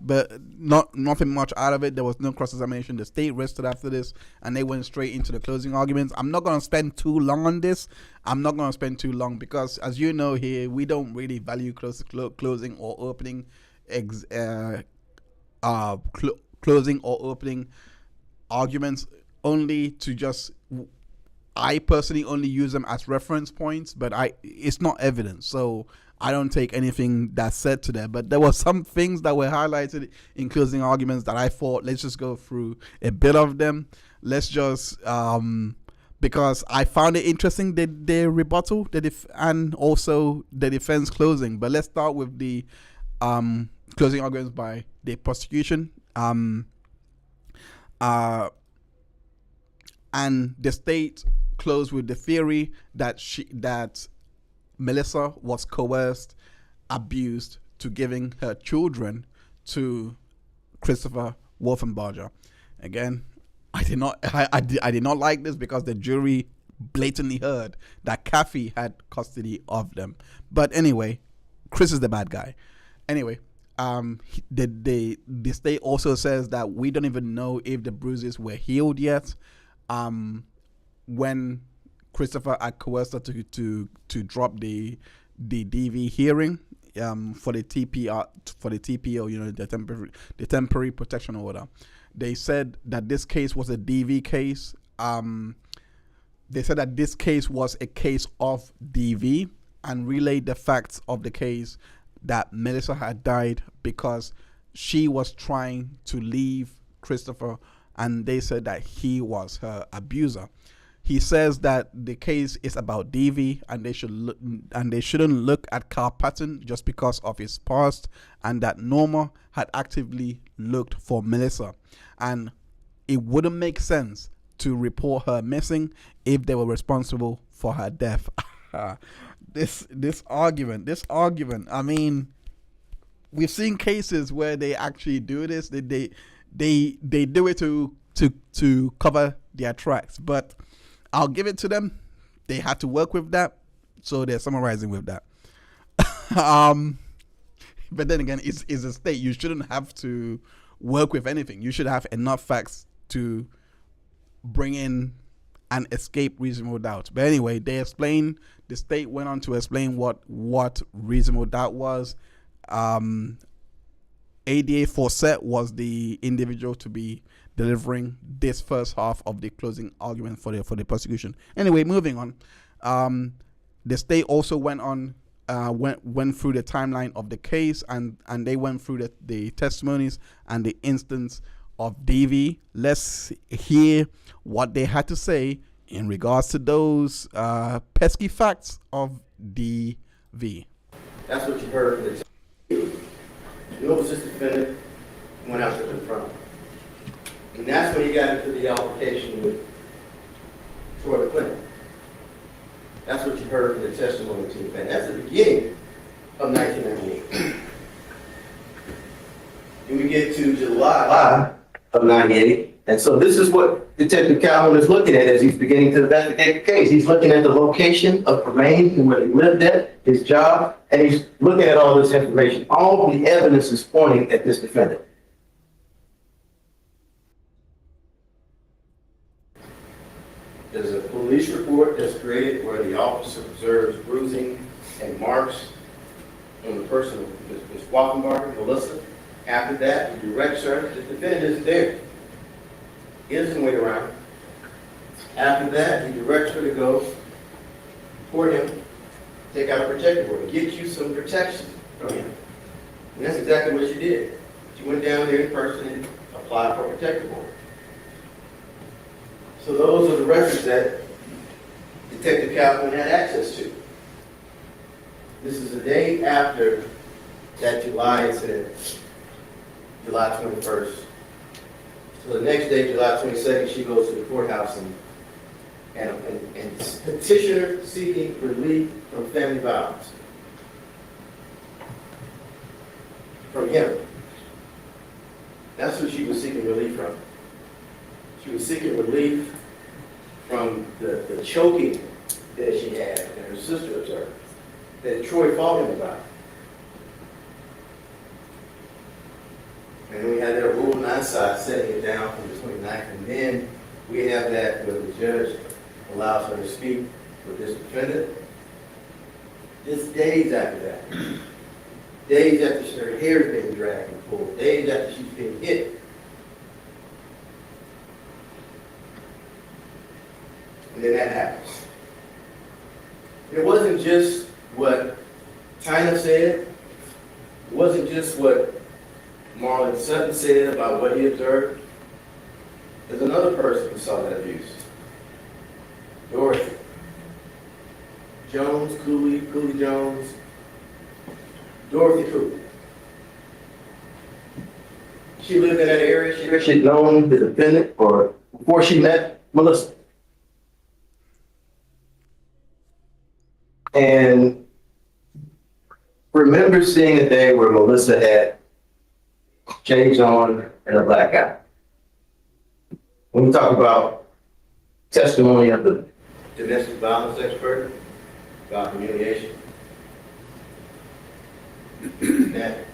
out of it. There was no cross-examination. The state rested after this, and they went straight into the closing arguments. I'm not going to spend too long on this. Because, as you know here, we don't really value closing or opening closing or opening arguments, only to just, I personally only use them as reference points, but it's not evidence, so I don't take anything that's said to them. But there were some things that were highlighted in closing arguments that I thought, let's just go through a bit of them. Let's just because I found it interesting, the rebuttal, and also the defense closing. But let's start with the closing arguments by the prosecution. And the state closed with the theory that Melissa was coerced, abused to giving her children to Christopher Wolfenbarger. Again, I did not like this, because the jury blatantly heard that Kathy had custody of them. But anyway, Chris is the bad guy. Anyway, the state also says that we don't even know if the bruises were healed yet. When Christopher had coerced her to drop the DV hearing for the TPO, the temporary protection order. They said that this case was a DV case. They said that this case was a case of DV, and relayed the facts of the case, that Melissa had died because she was trying to leave Christopher, and they said that he was her abuser. He says that the case is about DV, and they shouldn't look at Carl Patton just because of his past, and that Norma had actively looked for Melissa, and it wouldn't make sense to report her missing if they were responsible for her death. This argument. I mean, we've seen cases where they actually do this. They do it to cover their tracks. But I'll give it to them. They had to work with that, so they're summarizing with that. But then again, it's a state. You shouldn't have to work with anything. You should have enough facts to bring in and escape reasonable doubt. But anyway, the state went on to explain what reasonable doubt was. ADA Faucette was the individual to be delivering this first half of the closing argument for the prosecution. Anyway, moving on. The state also went through the timeline of the case, and they went through the testimonies and the instance of DV. Let's hear what they had to say in regards to those pesky facts of DV. That's what you heard. You know, it was this defendant went out to confront. And that's when he got into the altercation with Troy Clinton. That's what you heard from the testimony to the defendant. That's the beginning of 1998. Then we get to July of 98. And so this is what Detective Calhoun is looking at as he's beginning to investigate the case. He's looking at the location of Tremaine and where he lived at, his job, and he's looking at all this information. All the evidence is pointing at this defendant. There's a police report that's created where the officer observes bruising and marks on the person, Ms. Wolfenbarger, Melissa. After that, he directs her. The defendant isn't there. He doesn't wait around. After that, he directs her to go toward him, take out a protective order, get you some protection from him. And that's exactly what she did. She went down there in person and applied for a protective order. So those are the records that Detective Calhoun had access to. This is the day after that July incident, July 21st. So the next day, July 22nd, she goes to the courthouse and petitioner seeking relief from family violence. From him. That's who she was seeking relief from. She was seeking relief from the choking that she had and her sister observed, that Troy fought him about. And then we had that Rule 9 side setting it down from the 29th, and then we have that where the judge allows her to speak with this defendant. Just days after that, days after her hair is being dragged and pulled, days after she's been hit. And then that happens. It wasn't just what Tina said. It wasn't just what Marlon Sutton said about what he observed. There's another person who saw that abuse. Dorothy. Jones, Cooley Jones. Dorothy Cooley. She lived in that area. She had known the defendant or before she met Melissa. And remember seeing a day where Melissa had shades on and a black eye. When we talk about testimony of the domestic violence expert about humiliation, isn't that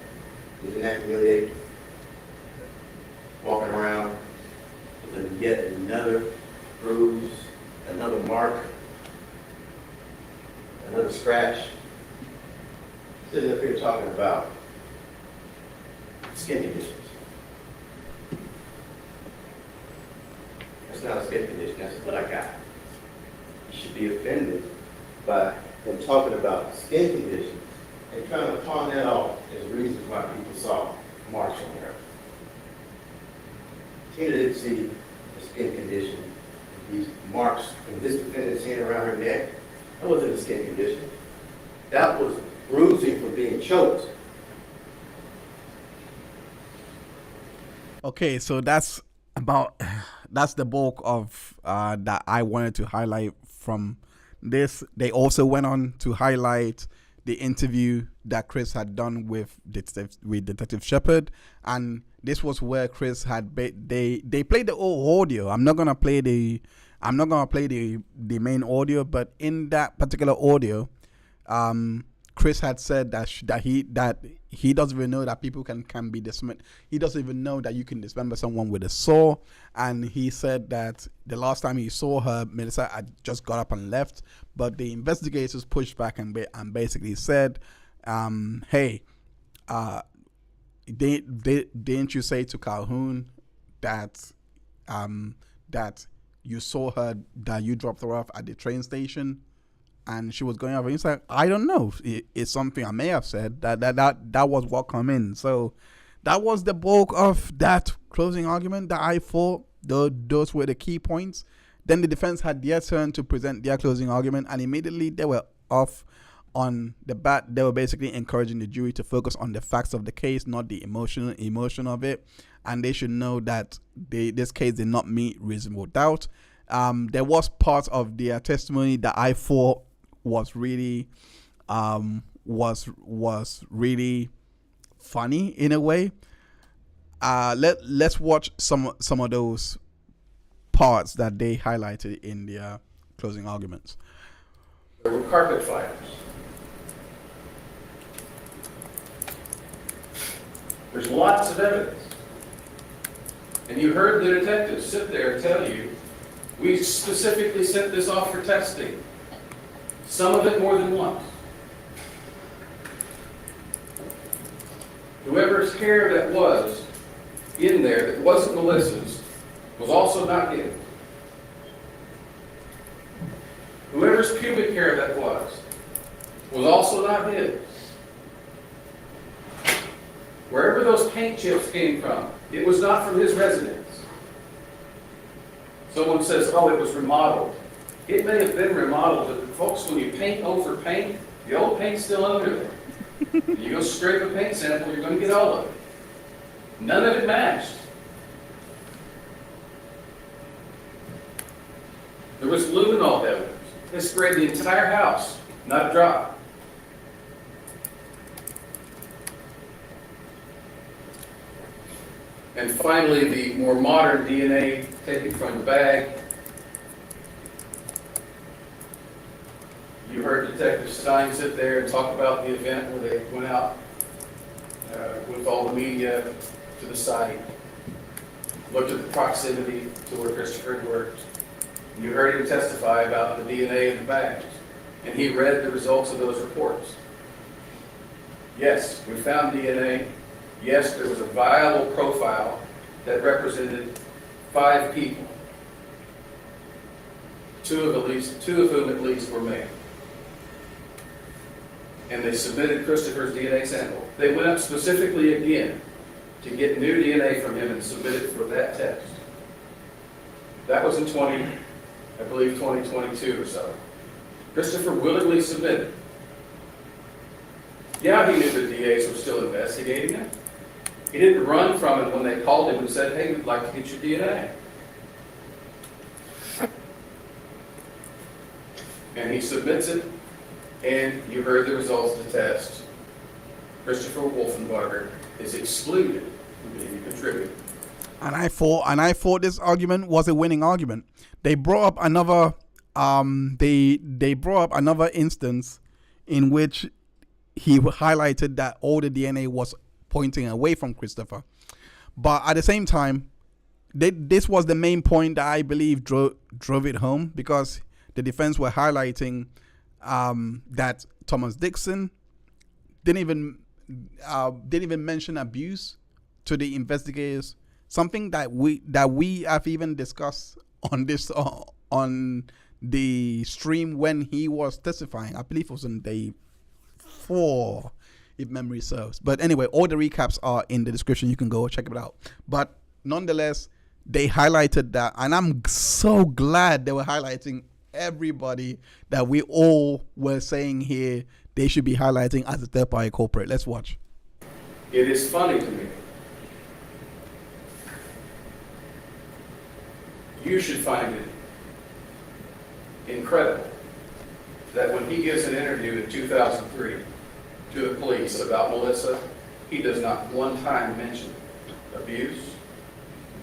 humiliating? Walking around with yet another bruise, another mark, another scratch. Sitting up here talking about skin conditions. That's not a skin condition, that's a black eye. You should be offended by them talking about skin conditions and trying to pawn that off as reasons why people saw marks on her. Tina didn't see a skin condition, these marks from this defendant's hand around her neck. That wasn't a skin condition. That was bruising from being choked. Okay, so that's the bulk of that I wanted to highlight from this. They also went on to highlight the interview that Chris had done with Detective Shepard, and this was where Chris had they played the whole audio. I'm not gonna play the main audio, but in that particular audio, Chris Chris had said that he doesn't even know that people can be dismembered. He doesn't even know that you can dismember someone with a saw. And he said that the last time he saw her, Melissa had just got up and left. But the investigators pushed back and basically said, "Hey, didn't you say to Calhoun that you saw her, that you dropped her off at the train station?" And she was going over. He's like, "I don't know. It's something I may have said." That was what come in. So that was the bulk of that closing argument that I thought those were the key points. Then the defense had their turn to present their closing argument, and immediately they were off on the bat. They were basically encouraging the jury to focus on the facts of the case, not the emotion of it. And they should know that this case did not meet reasonable doubt. There was part of their testimony that I thought was really really funny in a way. Let's watch some of those parts that they highlighted in their closing arguments. There were carpet fires. There's lots of evidence. And you heard the detective sit there and tell you, we specifically sent this off for testing. Some of it more than once. Whoever's hair that was in there that wasn't Melissa's was also not his. Whoever's pubic hair that was also not his. Wherever those paint chips came from, it was not from his residence. Someone says, "Oh, it was remodeled." It may have been remodeled, but folks, when you paint over paint, the old paint's still under there. You go scrape a paint sample, you're going to get all of it. None of it matched. There was luminol evidence. They sprayed the entire house, not a drop. And finally, the more modern DNA taken from the bag. You heard Detective Stein sit there and talk about the event where they went out with all the media to the site, looked at the proximity to where Christopher had worked. You heard him testify about the DNA in the bags, and he read the results of those reports. Yes, we found DNA. Yes, there was a viable profile that represented 5 people, two of whom at least were male. And they submitted Christopher's DNA sample. They went up specifically again to get new DNA from him and submit it for that test. That was in 2022 or so. Christopher willingly submitted. Yeah, he knew the DAs were still investigating him. He didn't run from it when they called him and said, "Hey, we'd like to get your DNA." And he submits it, and you heard the results of the test. Christopher Wolfenbarger is excluded from being a contributor. And I thought this argument was a winning argument. They brought up another instance in which he highlighted that all the DNA was pointing away from Christopher. But at the same time, this was the main point that I believe drove it home, because the defense were highlighting that Thomas Dixon didn't even mention abuse to the investigators. Something that we have even discussed on the stream when he was testifying. I believe it was on day 4, if memory serves. But anyway, all the recaps are in the description. You can go check it out. But nonetheless, they highlighted that, and I'm so glad they were highlighting everybody that we all were saying here they should be highlighting as a third-party culprit. Let's watch. It is funny to me. You should find it incredible that when he gives an interview in 2003 to the police about Melissa, he does not one time mention abuse,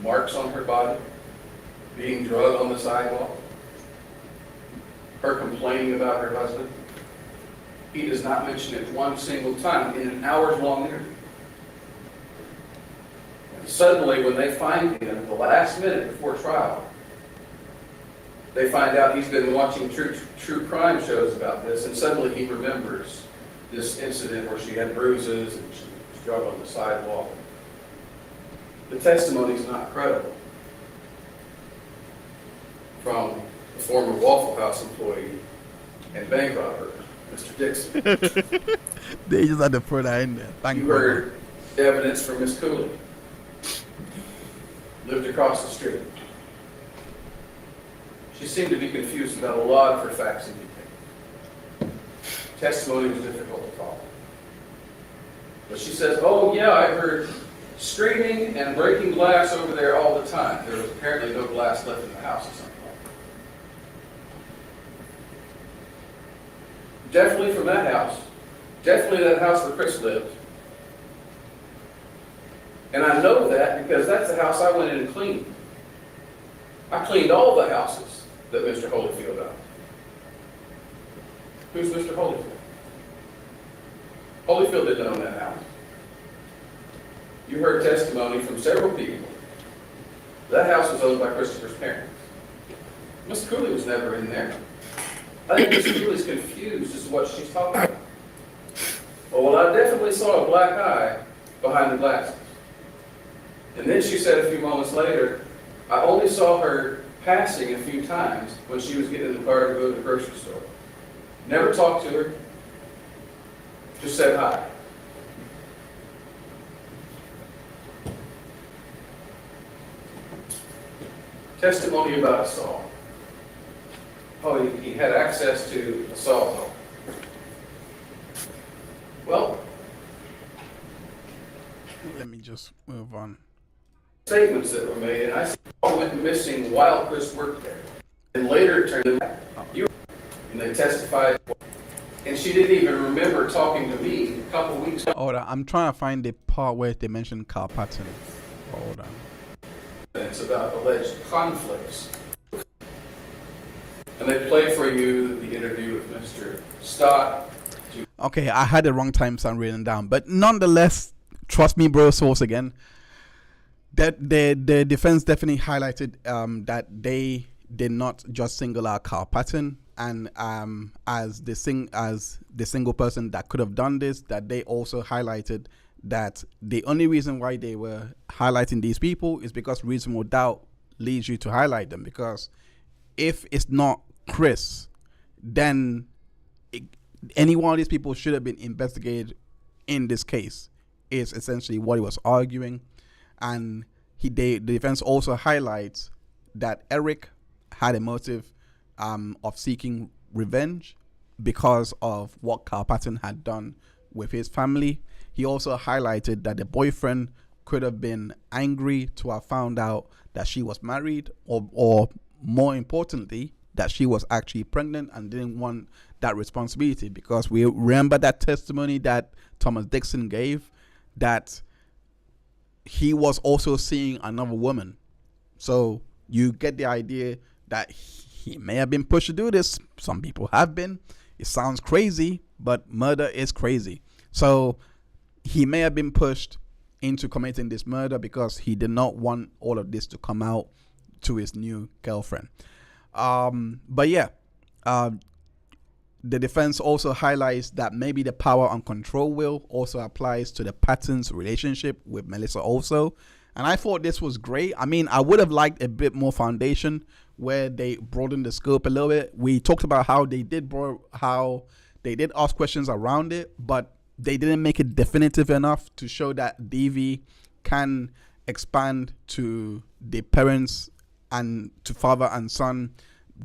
marks on her body, being drugged on the sidewalk, her complaining about her husband. He does not mention it one single time in an hours-long interview. And suddenly, when they find him at the last minute before trial, they find out he's been watching true crime shows about this, and suddenly he remembers this incident where she had bruises and she was drugged on the sidewalk. The testimony is not credible from the former Waffle House employee and bank robber, Mr. Dixon. They just had to put that in there. Thank You you. heard evidence from Miss Cooley. Lived across the street. She seemed to be confused about a lot of her facts and details. Testimony was difficult to follow. But she says, oh yeah, I heard screaming and breaking glass over there all the time. There was apparently no glass left in the house or something like that. Definitely from that house. Definitely that house where Chris lived. And I know that because that's the house I went in and cleaned. I cleaned all the houses that Mr. Holyfield owned. Who's Mr. Holyfield? Holyfield didn't own that house. You heard testimony from several people. That house was owned by Christopher's parents. Miss Cooley was never in there. I think Miss Cooley's confused as to what she's talking about. Oh, well, I definitely saw a black eye behind the glasses. And then she said a few moments later, I only saw her passing a few times when she was getting in the car to go to the grocery store. Never talked to her, just said hi. Testimony about assault. Oh, he had access to assault. Well, Let me just move on. statements that were made, and I saw went missing while Chris worked there. And later it turned out and they testified, and she didn't even remember talking to me a couple weeks ago. Hold on. I'm trying to find the part where they mentioned Carl Patton. Hold on. It's about alleged conflicts. And they play for you the interview with Mr. Stott. Okay, I had the wrong timestamp written down, but nonetheless, trust me, bro. Source again. That the defense definitely highlighted that they did not just single out Carl Patton and as the single person that could have done this. That they also highlighted that the only reason why they were highlighting these people is because reasonable doubt leads you to highlight them. Because if it's not Chris, then any one of these people should have been investigated in this case, is essentially what he was arguing. And the defense also highlights that Eric had a motive of seeking revenge because of what Carl Patton had done with his family. He also highlighted that the boyfriend could have been angry to have found out that she was married, or more importantly, that she was actually pregnant and didn't want that responsibility, because we remember that testimony that Thomas Dixon gave, that he was also seeing another woman. So you get the idea that he may have been pushed to do this. Some people have been. It sounds crazy, but murder is crazy. So he may have been pushed into committing this murder because he did not want all of this to come out to his new girlfriend. But yeah, the defense also highlights that maybe the power and control will also applies to the Patton's relationship with Melissa also. And I thought this was great. I mean, I would have liked a bit more foundation where they broadened the scope a little bit. We talked about how they did ask questions around it, but they didn't make it definitive enough to show that DV can expand to the parents and to father and son,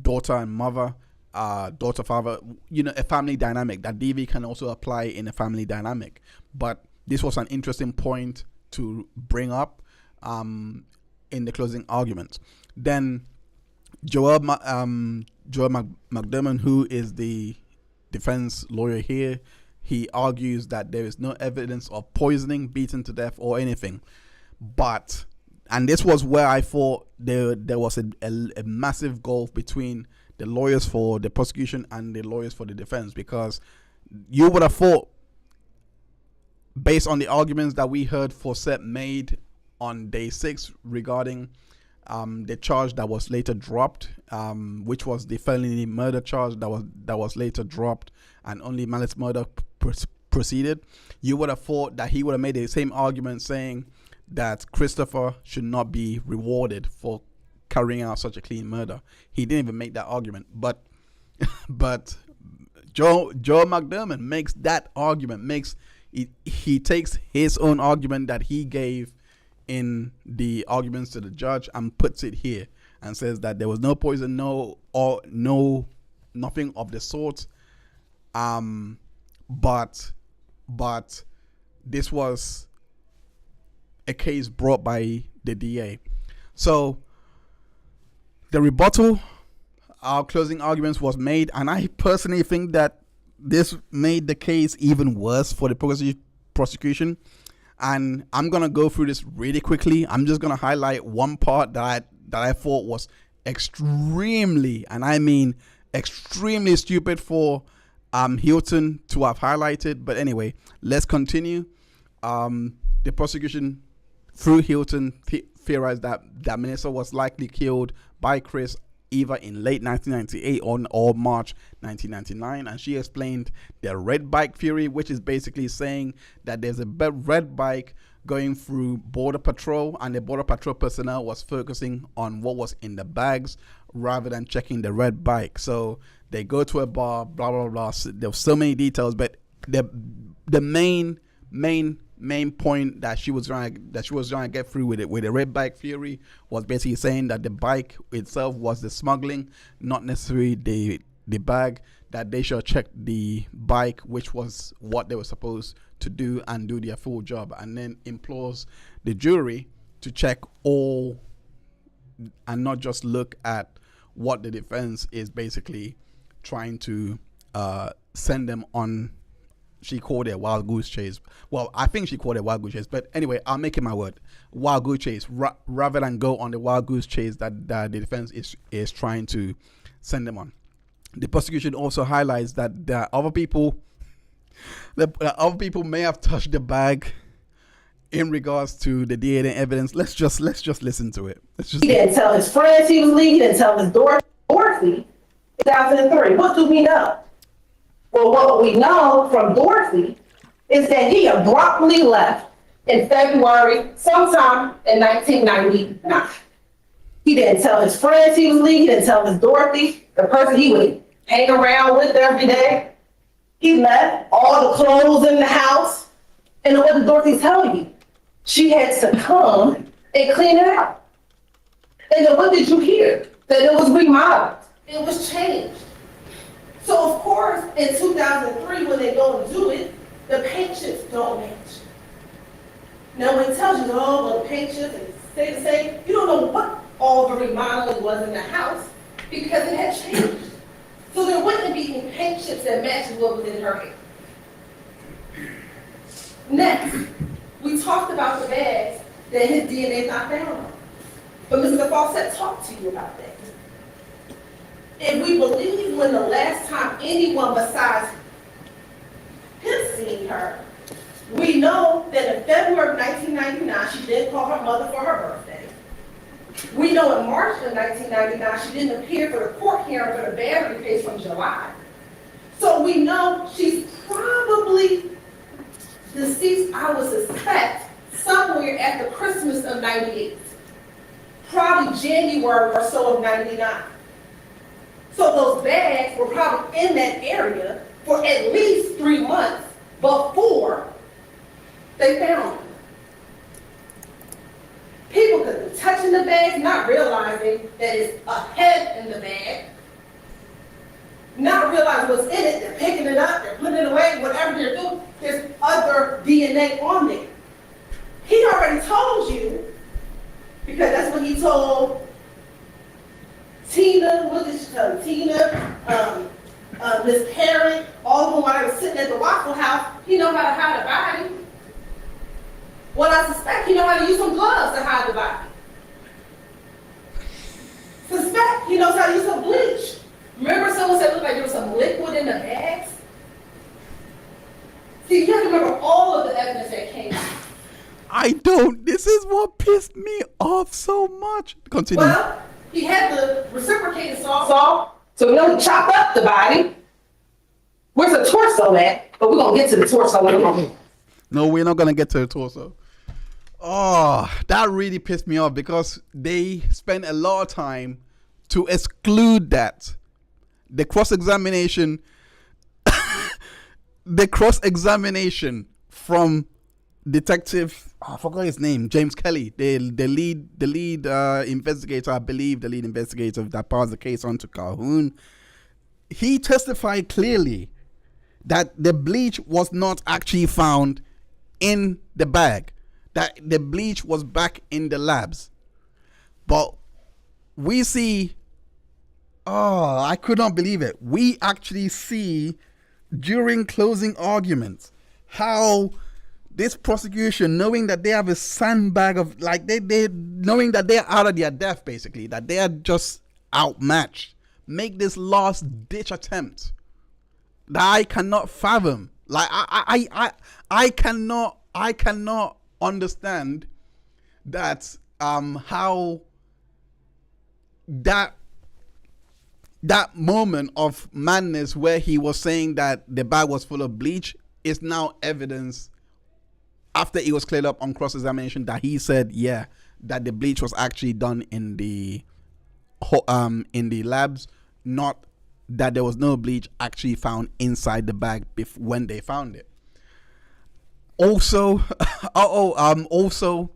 daughter and mother, daughter, father, a family dynamic, that DV can also apply in a family dynamic. But this was an interesting point to bring up in the closing arguments. Then Joel McDurmon, who is the defense lawyer here, he argues that there is no evidence of poisoning, beaten to death, or anything. But, and this was where I thought there was a massive gulf between the lawyers for the prosecution and the lawyers for the defense, because you would have thought, based on the arguments that we heard Faucette made on day 6 regarding the charge that was later dropped, which was the felony murder charge that was later dropped, and only malice murder proceeded, you would have thought that he would have made the same argument saying that Christopher should not be rewarded for carrying out such a clean murder. He didn't even make that argument, but Joe McDurmon makes that argument. He takes his own argument that he gave in the arguments to the judge and puts it here and says that there was no poison, nothing of the sort. But this was a case brought by the DA. So the rebuttal, our closing arguments was made, and I personally think that this made the case even worse for the prosecution. And I'm gonna go through this really quickly. I'm just gonna highlight one part that I thought was extremely, and I mean extremely stupid for Hilton to have highlighted. But anyway, let's continue. The prosecution through Hilton theorized that Melissa was likely killed by Chris either in late 1998 or March 1999, and she explained the red bike theory, which is basically saying that there's a red bike going through border patrol, and the border patrol personnel was focusing on what was in the bags rather than checking the red bike. So they go to a bar, blah blah blah. So there were so many details, but the main point that she was trying to get through with the red bike theory was basically saying that the bike itself was the smuggling, not necessarily the bag, that they should check the bike, which was what they were supposed to do, and do their full job, and then implores the jury to check all and not just look at what the defense is basically trying to send them on. She called it a wild goose chase. Well, I think she called it a wild goose chase. But anyway, I'll make it my word. Wild goose chase. Rather than go on the wild goose chase that the defense is trying to send them on. The prosecution also highlights that there are other people may have touched the bag in regards to the DNA evidence. Let's just listen to it. He didn't tell his friends he was leaving. He didn't tell his Dorothy in 2003. What do we know? Well, what we know from Dorothy is that he abruptly left in February, sometime in 1999. He didn't tell his friends he was leaving. He didn't tell his Dorothy, the person he would hang around with every day. He left all the clothes in the house. And what did Dorothy tell you? She had to come and clean it out. And then what did you hear? That it was remodeled. It was changed. So of course, in 2003, when they go and do it, the paint chips don't match. Now when it tells you, oh, well, the paint chips stay the same, you don't know what all the remodeling was in the house because it had changed. So there wouldn't be any paint chips that matches what was in her hair. Next, we talked about the bags that his DNA is not found on. But Mr. Faucette talked to you about that. If we believe when the last time anyone besides him seen her, we know that in February of 1999, she did call her mother for her birthday. We know in March of 1999, she didn't appear for the court hearing for the battery case from July. So we know she's probably deceased, I would suspect, somewhere after Christmas of 98. Probably January or so of 99. So those bags were probably in that area for at least 3 months before they found them. People could be touching the bags, not realizing that it's a head in the bag, not realizing what's in it. They're picking it up, they're putting it away, whatever they're doing, there's other DNA on there. He already told you, because that's what he told Tina, what did she tell him? Tina, Miss Parent, all of them while they were sitting at the Waffle House, he know how to hide a body. Well, I suspect he know how to use some gloves to hide the body. Suspect he knows how to use some bleach. Remember someone said it looked like there was some liquid in the bags? evidence that came out. I don't. This is what pissed me off so much. Continue. Well, he had the reciprocated saw, so we don't chop up the body. Where's the torso at? But we're going to get to the torso in a moment. No, we're not going to get to the torso. Oh, that really pissed me off because they spent a lot of time to exclude that. The cross-examination from Detective, I forgot his name, James Kelly, the lead investigator, I believe the lead investigator that passed the case on to Calhoun. He testified clearly that the bleach was not actually found in the bag, that the bleach was back in the labs. But we see, oh, I could not believe it. We actually see during closing arguments how this prosecution, knowing that they have a sandbag of, like, they knowing that they're out of their depth, basically, that they are just outmatched, make this last ditch attempt that I cannot fathom. Like, I cannot understand that how that moment of madness where he was saying that the bag was full of bleach is now evidence after it was cleared up on cross-examination that he said, yeah, that the bleach was actually done in the labs, not that there was no bleach actually found inside the bag when they found it. Also, also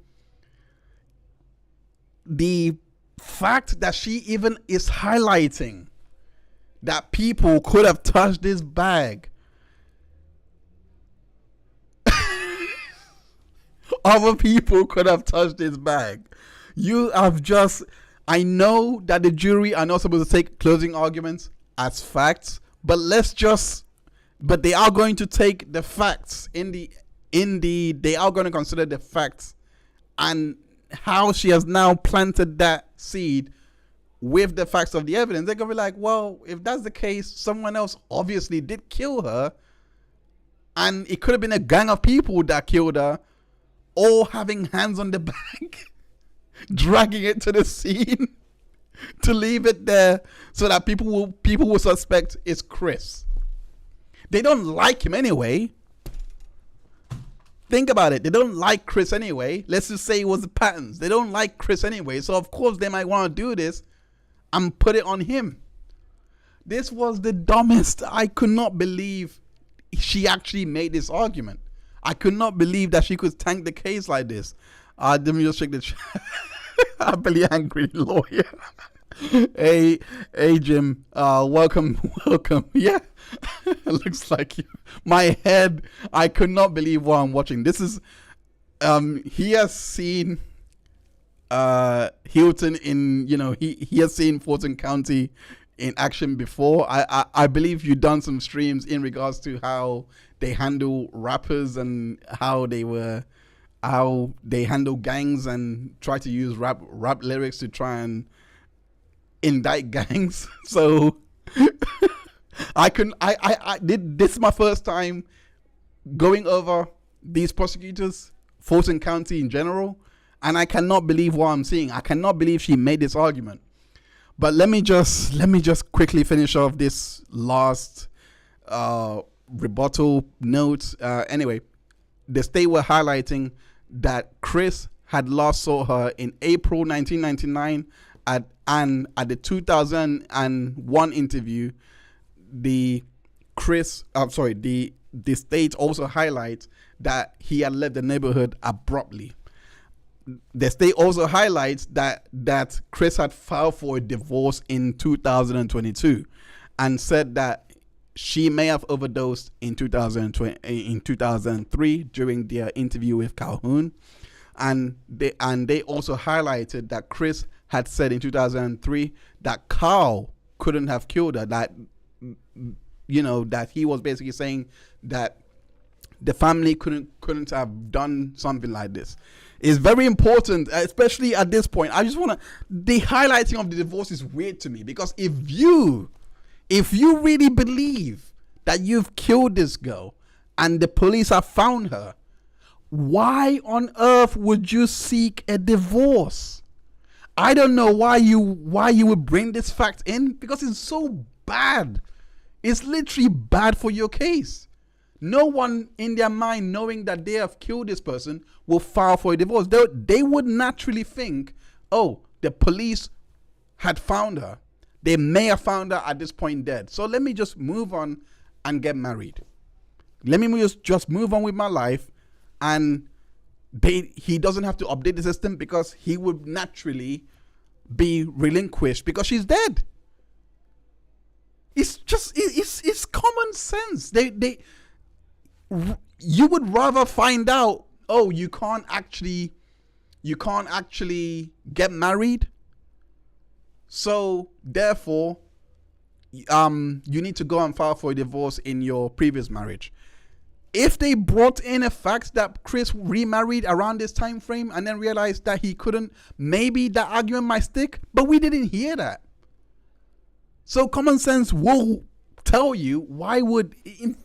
the fact that she even is highlighting that people could have touched this bag. Other people could have touched this bag. You have just, I know that the jury are not supposed to take closing arguments as facts, but but they are going to take the facts they are going to consider the facts and how she has now planted that seed with the facts of the evidence. They're going to be like, well, if that's the case, someone else obviously did kill her, and it could have been a gang of people that killed her, all having hands on the bag, dragging it to the scene to leave it there so that people will suspect it's Chris. They don't like him anyway. Think about it. They don't like Chris anyway. Let's just say it was the Pattons. They don't like Chris anyway. So of course they might want to do this and put it on him. This was the dumbest. I could not believe she actually made this argument. I could not believe that she could tank the case like this. Let me just check the chat. Happily angry lawyer. Hey Jim, welcome. Yeah, looks like you. My head, I could not believe what I'm watching. This is, he has seen Hilton in, he has seen Fulton County in action before. I believe you've done some streams in regards to how they handle rappers and how they handle gangs and try to use rap lyrics to try and indict gangs. So I did this is my first time going over these prosecutors, Fulton County in general, and I cannot believe what I'm seeing. I cannot believe she made this argument. But let me just quickly finish off this last rebuttal note. Anyway, the state were highlighting that Chris had last saw her in April 1999 at the 2001 interview. The state also highlights that he had left the neighborhood abruptly. The state also highlights that Chris had filed for a divorce in 2022 and said that she may have overdosed in 2003 during their interview with Calhoun. And they also highlighted that Chris had said in 2003 that Carl couldn't have killed her, that he was basically saying that the family couldn't have done something like this. It's very important, especially at this point. I just want to, the highlighting of the divorce is weird to me, because if you really believe that you've killed this girl and the police have found her, why on earth would you seek a divorce? I don't know why you would bring this fact in, because it's so bad. It's literally bad for your case. No one in their mind, knowing that they have killed this person, will file for a divorce. They would naturally think, oh, the police had found her. They may have found her at this point dead. So let me just move on and get married. Let me just move on with my life, and he doesn't have to update the system, because he would naturally be relinquished because she's dead. It's just it's common sense. You would rather find out, oh, you can't actually get married, so therefore you need to go and file for a divorce in your previous marriage. If they brought in a fact that Chris remarried around this time frame and then realized that he couldn't, maybe that argument might stick, but we didn't hear that. So common sense will tell you, why would it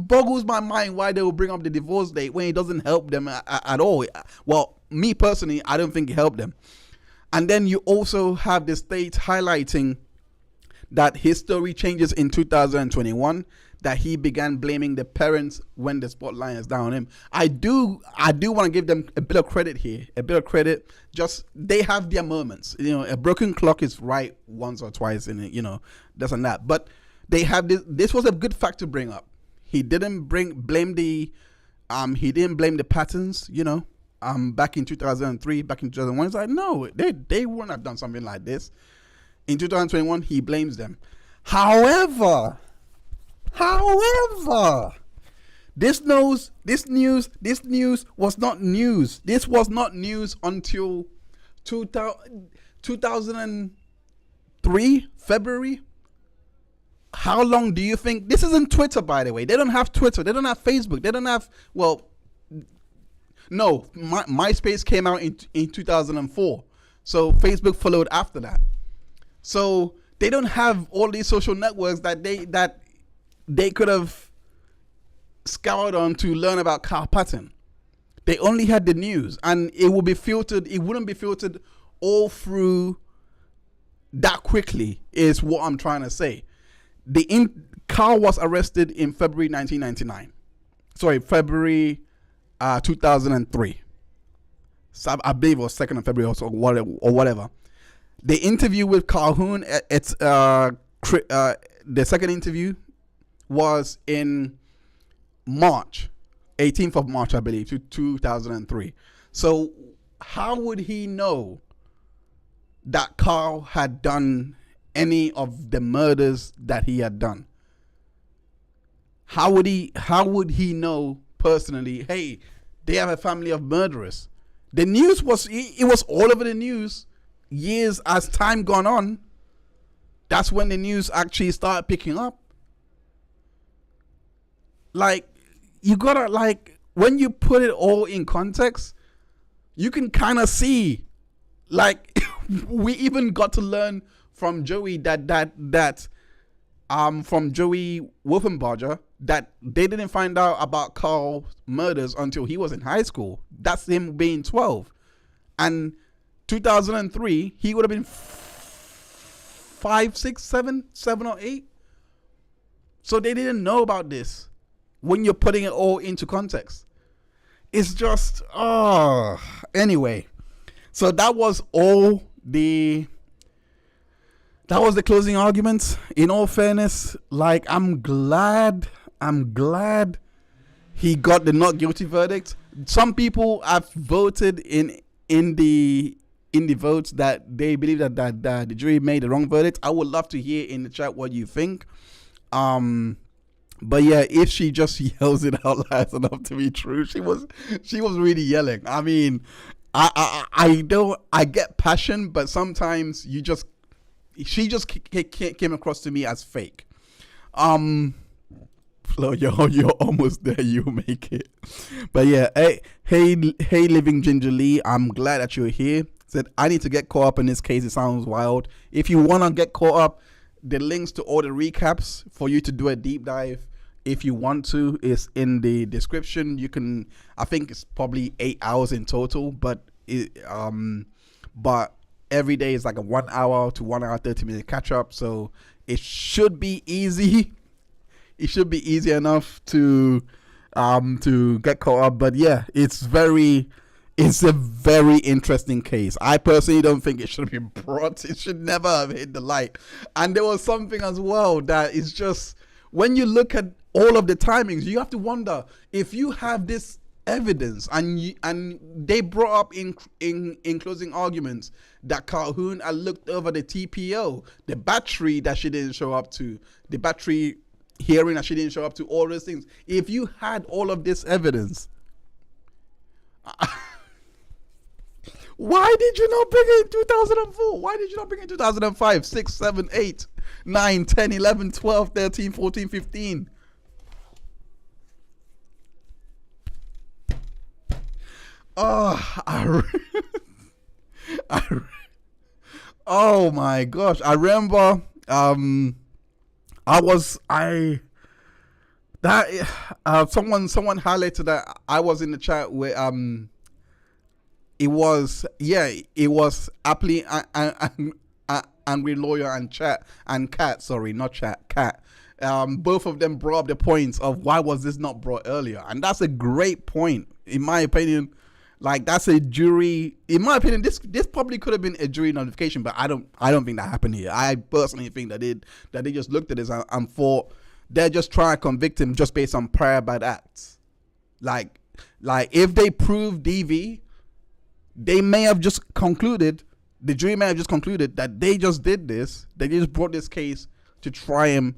boggles my mind why they will bring up the divorce date when it doesn't help them at all. Well, me personally, I don't think it helped them. And then you also have the state highlighting that his story changes in 2021, that he began blaming the parents when the spotlight is down on him. I do want to give them a bit of credit here. A bit of credit. Just, they have their moments. You know, a broken clock is right once or twice in it, you know, this and that. But they have this. This was a good fact to bring up. He didn't blame the Pattons, you know. Back in 2003, back in 2001, it's like, no, they wouldn't have done something like this. In 2021, he blames them. However, this news was not news. This was not news until 2003, February. How long do you think? This isn't Twitter, by the way. They don't have Twitter. They don't have Facebook. They don't have, well, no, MySpace came out in 2004. So Facebook followed after that. So they don't have all these social networks that they could have scoured on to learn about Carl Patton. They only had the news, and it would be filtered. It wouldn't be filtered all through that quickly, is what I'm trying to say. Carl was arrested in February 1999. Sorry, February 2003. So I believe it was 2nd of February or whatever. The interview with Calhoun, the second interview was in March, 18th of March, I believe, 2003. So how would he know that Carl had done any of the murders that he had done? How would he know personally, hey, they have a family of murderers? The news was all over the news. Years as time gone on, that's when the news actually started picking up. Like, you gotta, like, when you put it all in context, you can kind of see, like, we even got to learn from Joey from Joey Wolfenbarger, that they didn't find out about Carl's murders until he was in high school. That's him being 12. And 2003, he would have been 5, 6, 7 or 8. So they didn't know about this when you're putting it all into context. It's just, anyway. So that was the closing arguments. In all fairness, like, I'm glad he got the not guilty verdict. Some people have voted in the votes that they believe that the jury made the wrong verdict. I would love to hear in the chat what you think. But yeah, if she just yells it out loud enough to be true, she was really yelling. I mean, I get passion, but sometimes she just came across to me as fake. Flo, you're almost there. You make it. But yeah, hey, Living Ginger Lee, I'm glad that you're here. Said, I need to get caught up in this case. It sounds wild. If you want to get caught up, the links to all the recaps for you to do a deep dive if you want to is in the description. You can, I think it's probably 8 hours in total, but every day is like a 1 hour to 1 hour 30-minute catch up, so it should be easy. It should be easy enough to get caught up. But yeah, it's a very interesting case. I personally don't think it should be brought. It should never have hit the light. And there was something as well that is just, when you look at all of the timings, you have to wonder, if you have this evidence and they brought up in closing arguments that Calhoun had looked over the TPO, the battery that she didn't show up to, the battery hearing that she didn't show up to, all those things. If you had all of this evidence, why did you not bring it in 2004? Why did you not bring it in 2005, 6, 7, 8, 9, 10, 11, 12, 13, 14, 15? Oh my gosh, I remember someone highlighted that I was in the chat where it was Apply Angry Lawyer and Cat, both of them brought up the points of why was this not brought earlier, and that's a great point in my opinion. Like, that's a jury, in my opinion, this probably could have been a jury notification, but I don't think that happened here. I personally think that they just looked at this and thought they're just trying to convict him just based on prior bad acts. Like if they prove DV, they may have just concluded, the jury may have just concluded that they just did this, they just brought this case to try him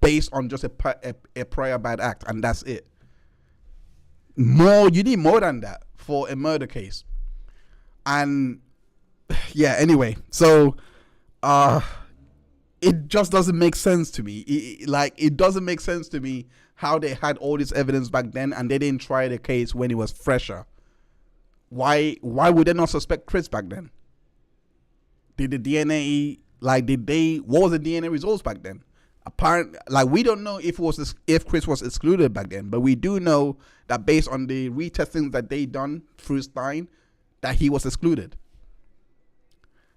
based on just a prior bad act, and that's it. You need more than that for a murder case. And yeah, anyway, so it just doesn't make sense to me. It doesn't make sense to me how they had all this evidence back then and they didn't try the case when it was fresher. Why would they not suspect Chris back then? Did the DNA, what was the DNA results back then? We don't know if Chris was excluded back then, but we do know that based on the retestings that they done through Stein, that he was excluded.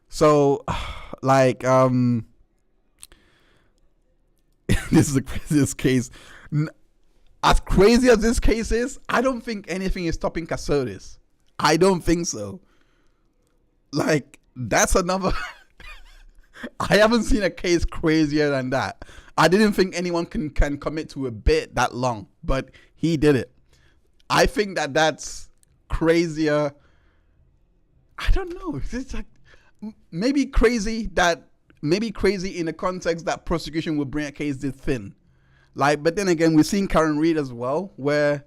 So this is the craziest case. As crazy as this case is, I don't think anything is stopping Casotis. I don't think so. That's another I haven't seen a case crazier than that. I didn't think anyone can commit to a bit that long, but he did it. I think that's crazier. I don't know. It's maybe crazy in the context that prosecution would bring a case this thin. But then again, we've seen Karen Reed as well, where,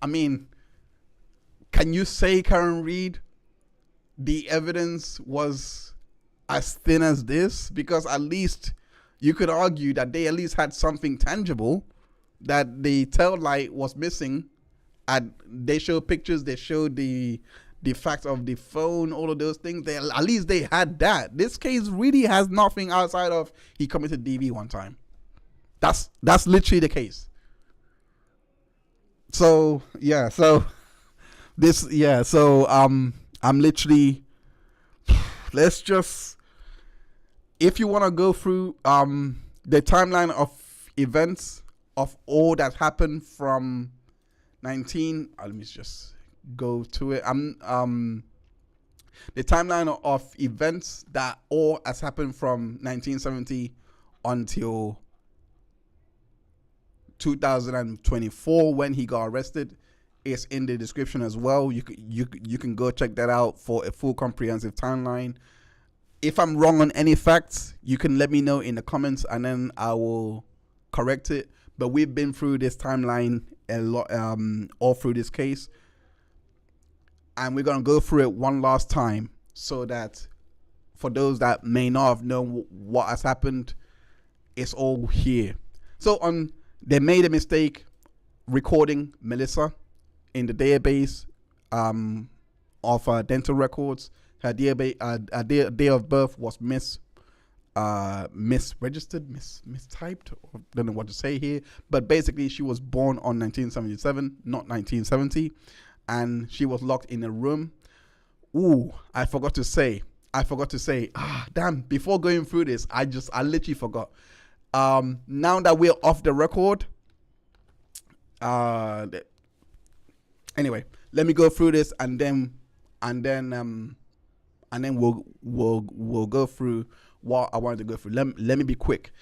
can you say Karen Reed, the evidence was as thin as this? Because at least you could argue that they at least had something tangible, that the tail light was missing, and they showed pictures, they showed the fact of the phone, all of those things. At least they had that. This case really has nothing outside of he committed DV one time. That's literally the case. So yeah, I'm literally, let's just, if you want to go through the timeline of events of all that happened from let me just go to it. The timeline of events that all has happened from 1970 until 2024 when he got arrested is in the description as well. You can go check that out for a full comprehensive timeline. If I'm wrong on any facts, you can let me know in the comments and then I will correct it. But we've been through this timeline a lot, all through this case, and we're gonna go through it one last time so that for those that may not have known what has happened, it's all here. So they made a mistake recording Melissa in the database of dental records. Her day of birth was mistyped, or don't know what to say here, but basically she was born on 1977, not 1970, and she was locked in a room. Ooh, I forgot to say, damn, before going through this, I literally forgot. Now that we're off the record, anyway, let me go through this and then we'll go through what I wanted to go through. Let me be quick.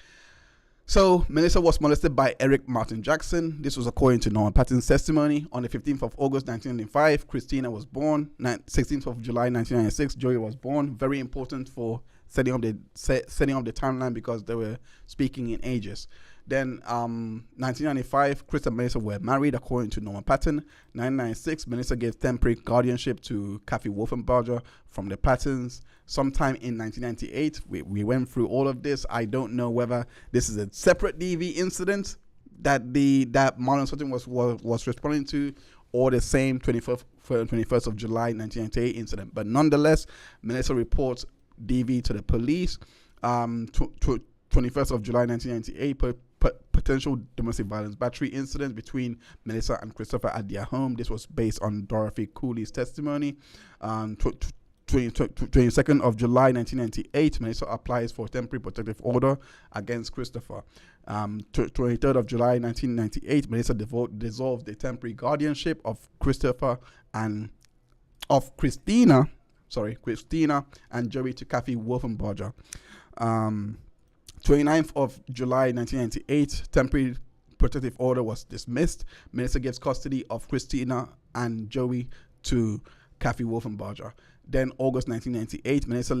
So Melissa was molested by Eric Martin Jackson. This was according to Norman Patton's testimony. On the 15th of August 1995, Christina was born. 16th of July 1996, Joey was born. Very important for setting up the timeline because they were speaking in ages. Then 1995, Chris and Melissa were married according to Norman Patton. 1996, Melissa gave temporary guardianship to Kathy Wolfenbarger from the Pattons. Sometime in 1998, we went through all of this. I don't know whether this is a separate DV incident that Marlon Sutton was responding to, or the same 21st of July 1998 incident. But nonetheless, Melissa reports DV to the police. 21st of July 1998, potential domestic violence battery incident between Melissa and Christopher at their home. This was based on Dorothy Cooley's testimony. 22nd of July 1998, Melissa applies for temporary protective order against Christopher. 23rd of July 1998, Melissa dissolved the temporary guardianship of Christina and Joey to Kathy Wolfenbarger. 29th of July 1998, temporary protective order was dismissed. Melissa gives custody of Christina and Joey to Kathy Wolfenbarger. Then August 1998, Melissa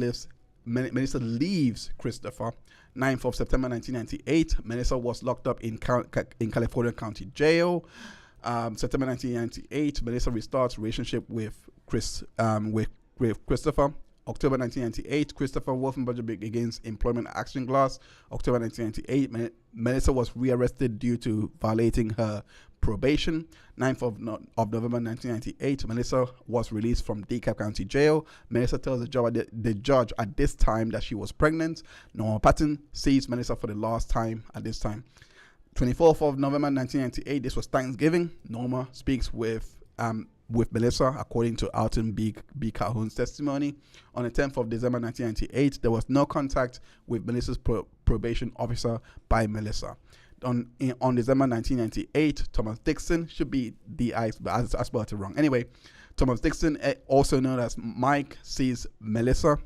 leaves Christopher. 9th of September 1998, Melissa was locked up in California County Jail. September 1998, Melissa restarts relationship with Christopher. October 1998, Christopher Wolfenbarger begins employment action class. October 1998, Melissa was rearrested due to violating her probation. 9th of November 1998, Melissa was released from DeKalb County Jail. Melissa tells the judge at this time that she was pregnant. Norman Patton sees Melissa for the last time at this time. 24th of November 1998, this was Thanksgiving. Norma speaks with Melissa, according to Alton B. Calhoun's testimony. On the 10th of December 1998, there was no contact with Melissa's probation officer by Melissa. On December 1998, Thomas Dixon, should be DI, but I spelled it wrong. Anyway, Thomas Dixon, also known as Mike, sees Melissa.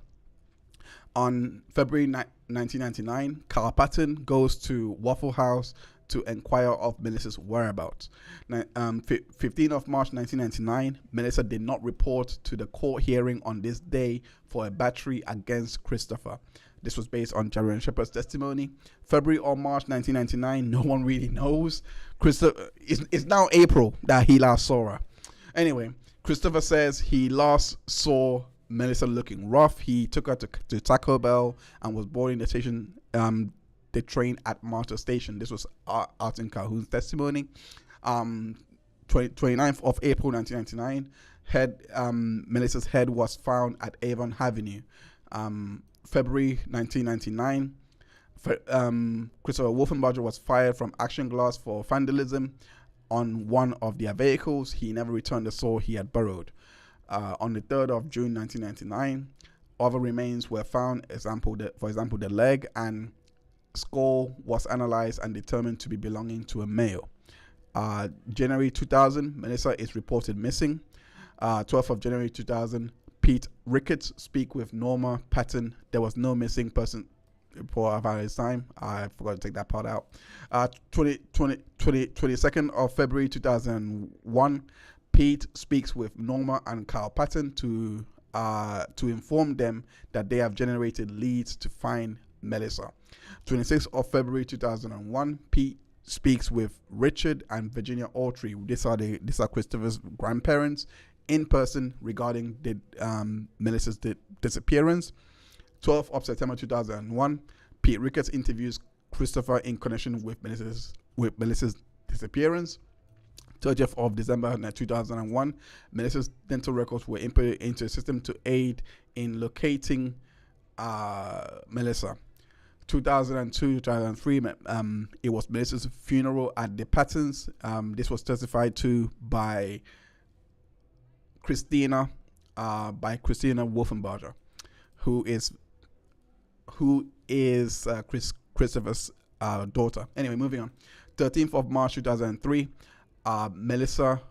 On February 1999, Carl Patton goes to Waffle House to inquire of Melissa's whereabouts. 15th of March 1999, Melissa did not report to the court hearing on this day for a battery against Christopher. This was based on Jaron Shepard's testimony. February or March 1999, no one really knows. It's now April that he last saw her. Anyway, Christopher says he last saw Melissa looking rough. He took her to Taco Bell and was boarding the station, the train at Marta Station. This was Alton Calhoun's testimony. 29th of April 1999, Melissa's head was found at Avon Avenue. February 1999, Christopher Wolfenbarger was fired from Action Glass for vandalism on one of their vehicles. He never returned the saw he had borrowed. On the 3rd of June 1999, other remains were found. For example, the leg and skull was analyzed and determined to be belonging to a male. January 2000, Melissa is reported missing. 12th of January 2000, Pete Ricketts speak with Norma Patton. There was no missing person report about his time. I forgot to take that part out. 22nd of February 2001, Pete speaks with Norma and Carl Patton to inform them that they have generated leads to find Melissa. 26th of February 2001, Pete speaks with Richard and Virginia Autry. These are Christopher's grandparents in person regarding Melissa's disappearance. 12th of September 2001, Pete Ricketts interviews Christopher in connection with Melissa's disappearance. 30th of December 2001, Melissa's dental records were inputted into a system to aid in locating Melissa. 2002, 2003, it was Melissa's funeral at the Pattons. This was testified to by Christina Wolfenbarger, who is Christopher's daughter. Anyway, moving on. 13th of March 2003, Melissa.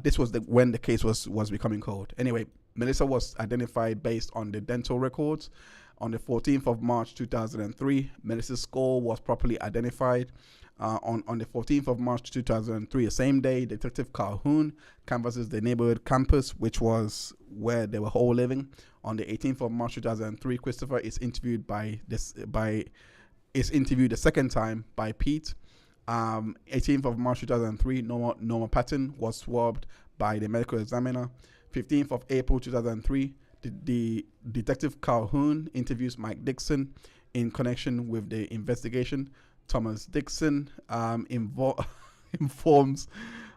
This was when the case was becoming cold. Anyway, Melissa was identified based on the dental records. On the 14th of March 2003, Melissa's skull was properly identified. On the 14th of March 2003, the same day, Detective Calhoun canvasses the neighborhood campus, which was where they were all living. On the 18th of March 2003, Christopher is interviewed the second time by Pete. 18th of March 2003, Norma Patton was swabbed by the medical examiner. 15th of April 2003, the Detective Calhoun interviews Mike Dixon in connection with the investigation. Thomas Dixon informs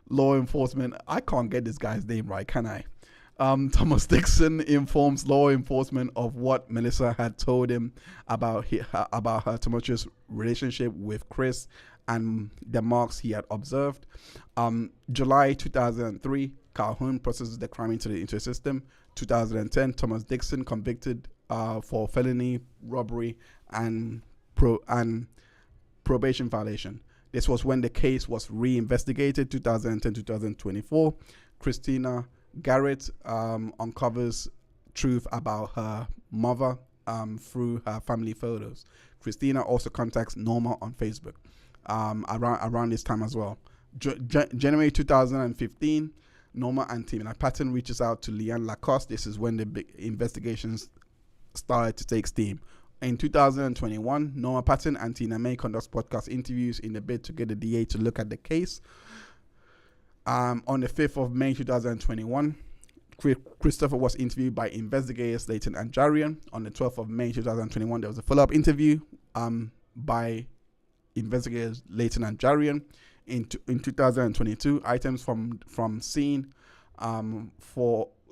law enforcement. I can't get this guy's name right, can I? Thomas Dixon informs law enforcement of what Melissa had told him about her tumultuous relationship with Chris and the marks he had observed. July 2003, Calhoun processes the crime into the system. 2010, Thomas Dixon convicted for felony robbery and probation violation. This was when the case was reinvestigated. 2010-2024, Christina Garrett uncovers truth about her mother through her family photos. Christina also contacts Norma on Facebook around this time as well. January 2015, Norma and Tina Patton reaches out to Leanne Lacoste. This is when the big investigations started to take steam. In 2021, Norma Patton and Tina May conducts podcast interviews in the bid to get the DA to look at the case. On the 5th of May 2021, Christopher was interviewed by investigators Leighton and Jarian. On the 12th of May 2021, there was a follow-up interview by investigators Leighton and Jarian. In 2022, items from scene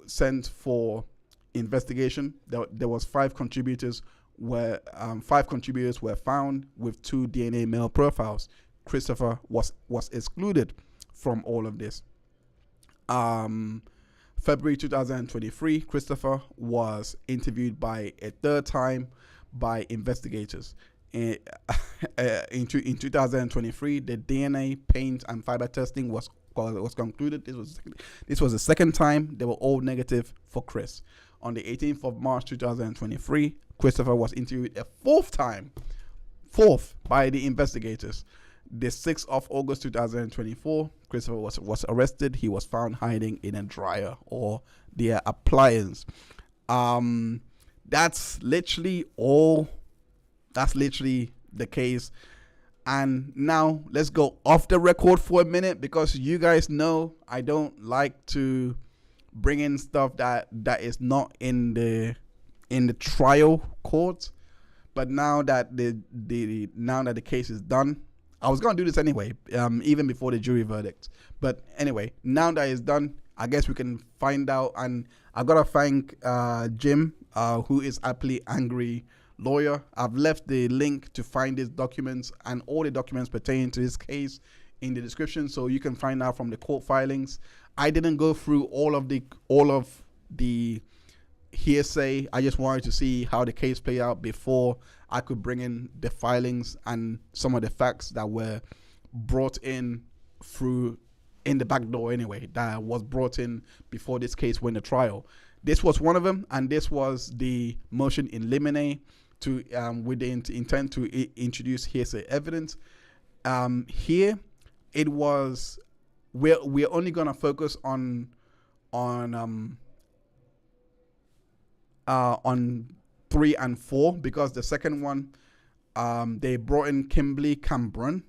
sent for investigation. There was five contributors were found with 2 DNA male profiles. Christopher was excluded from all of this. February 2023, Christopher was interviewed by a third time by investigators. In 2023, the DNA, paint, and fiber testing was concluded. This was the second time. They were all negative for Chris. On the 18th of March 2023, Christopher was interviewed a fourth by the investigators. The 6th of August 2024, Christopher was arrested. He was found hiding in a dryer or their appliance. That's literally all. That's literally the case. And now let's go off the record for a minute, because you guys know I don't like to bring in stuff that is not in the trial court. But now that the case is done, I was gonna do this anyway, even before the jury verdict. But anyway, now that it's done, I guess we can find out. And I gotta thank Jim, who is Happily Angry Lawyer. I've left the link to find his documents and all the documents pertaining to this case in the description, so you can find out from the court filings. I didn't go through all of the hearsay. I just wanted to see how the case played out before I could bring in the filings and some of the facts that were brought in through in the back door anyway, that was brought in before this case went to trial. This was one of them, and this was the motion in limine to with the intent to introduce hearsay evidence. Here it was, we're only gonna focus on 3 and 4, because the second one, they brought in Kimberly Cambron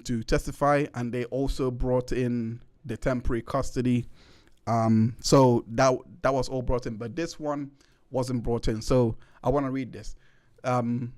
to testify, and they also brought in the temporary custody. So that was all brought in, but this one wasn't brought in. So I want to read this. Mr.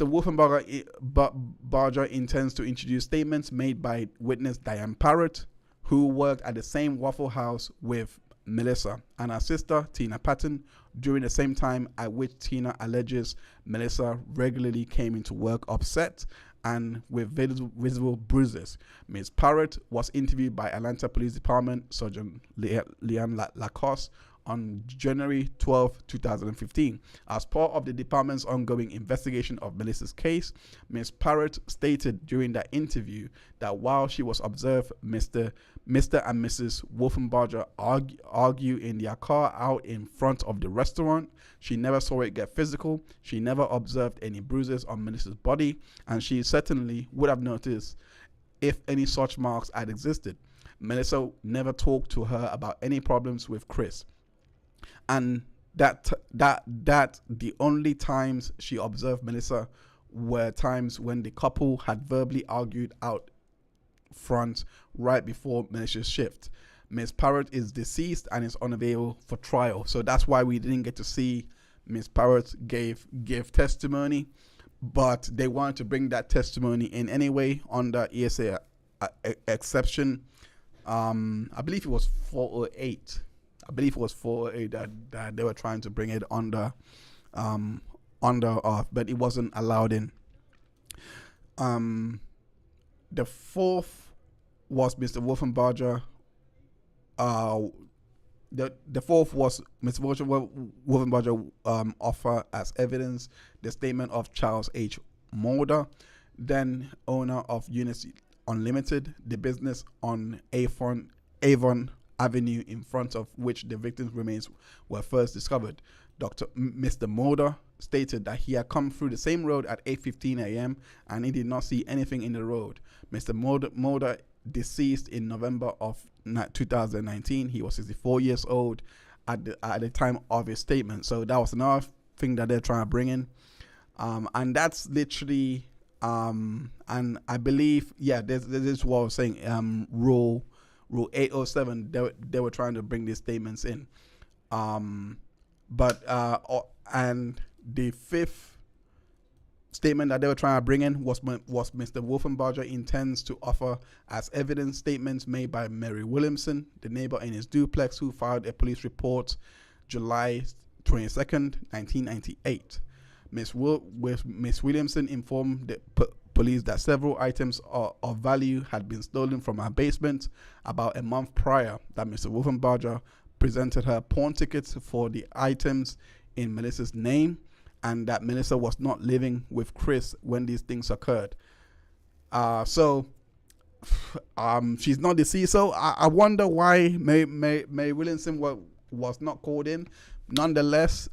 Wolfenbarger intends to introduce statements made by witness Diane Parrott, who worked at the same Waffle House with Melissa, and her sister Tina Patton during the same time at which Tina alleges Melissa regularly came into work upset and with visible bruises. Ms. Parrott was interviewed by Atlanta Police Department Sergeant Leon Lacoste on January 12, 2015. As part of the department's ongoing investigation of Melissa's case, Ms. Parrott stated during that interview that while she was observed Mr. and Mrs. Wolfenbarger argue in their car out in front of the restaurant, she never saw it get physical, she never observed any bruises on Melissa's body, and she certainly would have noticed if any such marks had existed. Melissa never talked to her about any problems with Chris. And that the only times she observed Melissa were times when the couple had verbally argued out front right before Melissa's shift. Ms. Parrott is deceased and is unavailable for trial, so that's why we didn't get to see Ms. Parrott give testimony, but they wanted to bring that testimony in anyway under ESA exception. I believe it was 408. That they were trying to bring it under but it wasn't allowed in. The fourth was Mr. Wolfenbarger. The fourth was Mr. Wolfenbarger offer as evidence the statement of Charles H. Mulder, then owner of Units Unlimited, the business on Avon Avenue in front of which the victim's remains were first discovered. Mr. Mulder stated that he had come through the same road at 8:15 a.m. and he did not see anything in the road. Mr. Mulder deceased in November of 2019. He was 64 years old at the time of his statement. So that was another thing that they're trying to bring in. And that's literally, and I believe, this is what I was saying, Rule 807, they were trying to bring these statements in. But the fifth statement that they were trying to bring in was Mr. Wolfenbarger intends to offer as evidence statements made by Mary Williamson, the neighbor in his duplex who filed a police report July 22nd, 1998. Miss Williamson informed the police that several items of value had been stolen from her basement about a month prior, that Mr. Wolfenbarger presented her pawn tickets for the items in Melissa's name, and that Melissa was not living with Chris when these things occurred. So she's not deceased. So I wonder why May Williamson was not called in. Nonetheless,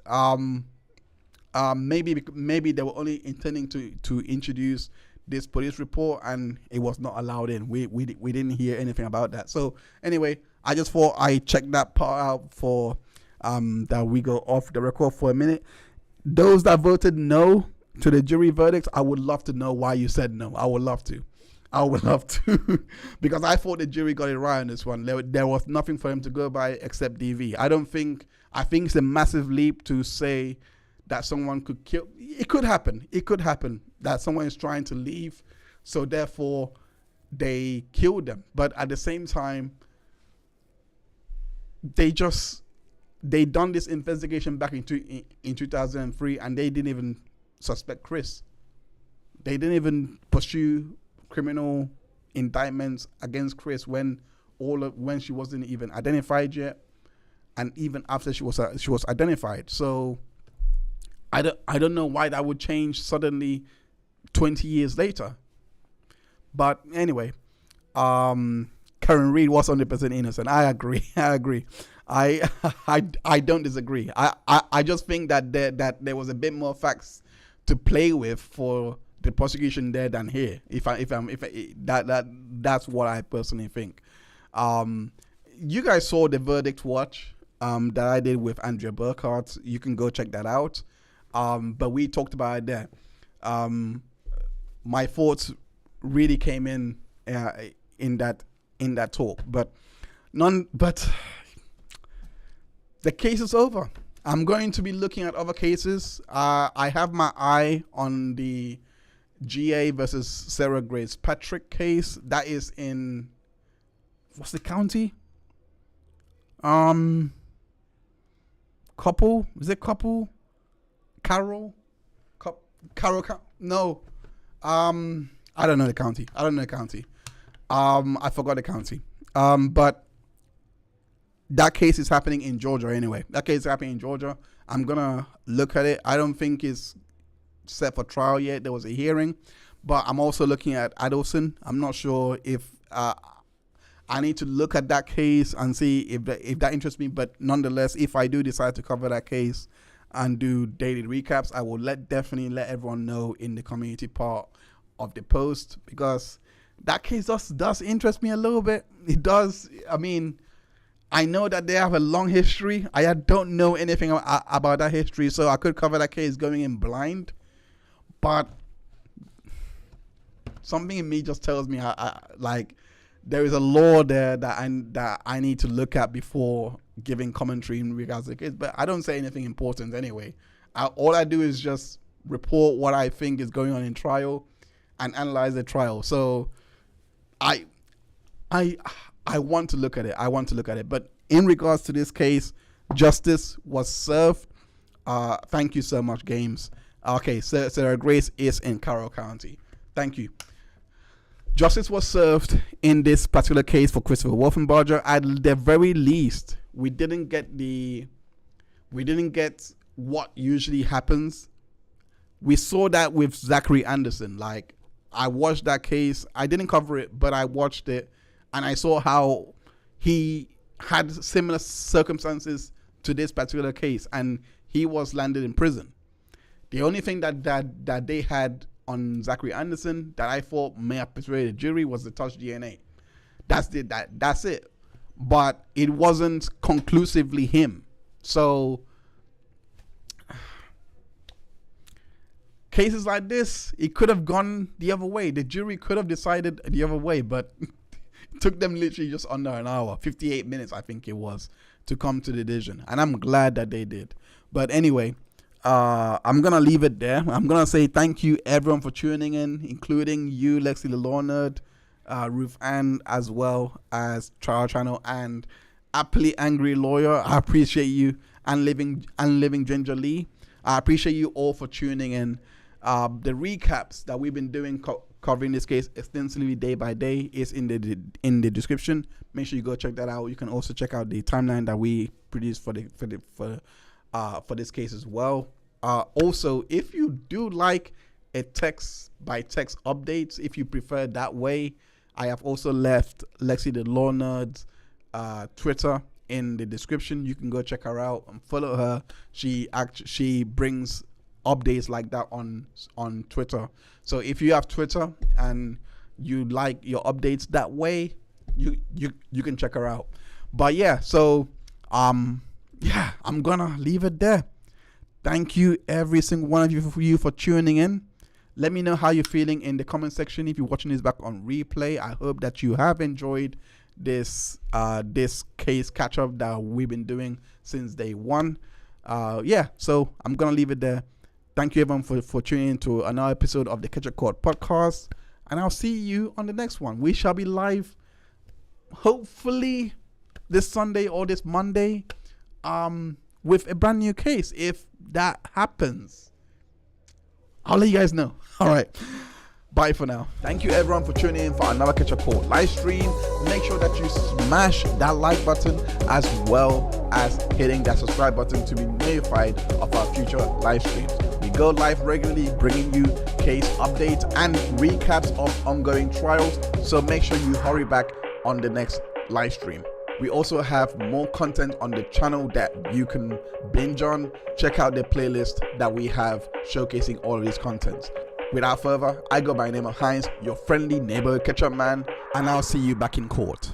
maybe they were only intending to introduce this police report and it was not allowed in. We didn't hear anything about that. So anyway, I just thought I checked that part out for that we go off the record for a minute. Those that voted no to the jury verdict, I would love to know why you said no. I would love to because I thought the jury got it right on this one. There was nothing for him to go by except DV. I think it's a massive leap to say that someone could kill. It could happen that someone is trying to leave, so therefore they killed them. But at the same time, they done this investigation back in 2003 and they didn't even suspect Chris. They didn't even pursue criminal indictments against Chris when she wasn't even identified yet, and even after she was identified. So I don't know why that would change suddenly 20 years later. But anyway, Karen Reed was 100% innocent. I agree. I don't disagree. I just think that there was a bit more facts to play with for the prosecution there than here. That's what I personally think. You guys saw the verdict watch that I did with Andrea Burkhardt. You can go check that out. But we talked about it there. My thoughts really came in that talk, but the case is over. I'm going to be looking at other cases. I have my eye on the GA versus Sarah Grace Patrick case. That is in, what's the county? couple. Is it couple? Carroll? Carroll? No. I don't know the county. I forgot the county. But that case is happening in Georgia anyway. I'm gonna look at it. I don't think it's set for trial yet. There was a hearing, but I'm also looking at Alton. I'm not sure if I need to look at that case and see if that interests me. But nonetheless, if I do decide to cover that case and do daily recaps, I will definitely let everyone know in the community part of the post, because that case does interest me a little bit. It does. I mean, I know that they have a long history. I don't know anything about that history, so I could cover that case going in blind. But something in me just tells me like there is a law there that I need to look at before giving commentary in regards to the case. But I don't say anything important anyway. All I do is just report what I think is going on in trial and analyze the trial. So I want to look at it. But in regards to this case, justice was served. Thank you so much, Games. Okay, Sarah Grace is in Carroll County. Thank you. Justice was served in this particular case for Christopher Wolfenbarger. At the very least, we didn't get what usually happens. We saw that with Zachary Anderson. Like, I watched that case. I didn't cover it, but I watched it, and I saw how he had similar circumstances to this particular case, and he was landed in prison. The only thing that they had on Zachary Anderson that I thought may have persuaded the jury was the touch DNA. That's it. But it wasn't conclusively him. So cases like this, it could have gone the other way. The jury could have decided the other way, but it took them literally just under an hour, 58 minutes, I think it was, to come to the decision. And I'm glad that they did. But anyway, I'm going to leave it there. I'm going to say thank you, everyone, for tuning in, including you, Lexi the Law Nerd, Ruth Ann, as well as Trial Channel, and Happily Angry Lawyer. I appreciate you, and Living Ginger Lee. I appreciate you all for tuning in. The recaps that we've been doing covering this case extensively day by day is in the description. Make sure you go check that out. You can also check out the timeline that we produced for this case as well. Also, if you do like a text by text updates, if you prefer that way, I have also left Lexi the Law Nerd's Twitter in the description. You can go check her out and follow her. She brings updates like that on Twitter. So if you have Twitter and you like your updates that way, you can check her out. But yeah, so I'm gonna leave it there. Thank you, every single one of you for tuning in. Let me know how you're feeling in the comment section. If you're watching this back on replay, I hope that you have enjoyed this case catch up that we've been doing since day one. So I'm gonna leave it there. Thank you, everyone, for tuning in to another episode of the Ketchup Court podcast, and I'll see you on the next one. We shall be live, hopefully this Sunday or this Monday, with a brand new case. If that happens, I'll let you guys know. All right, bye for now. Thank you, everyone, for tuning in for another Ketchup Court live stream. Make sure that you smash that like button as well as hitting that subscribe button to be notified of our future live streams. We go live regularly, bringing you case updates and recaps of ongoing trials, so make sure you hurry back on the next live stream. We also have more content on the channel that you can binge on. Check out the playlist that we have showcasing all of these contents. Without further, I go by the name of Heinz, your friendly neighborhood ketchup man, and I'll see you back in court.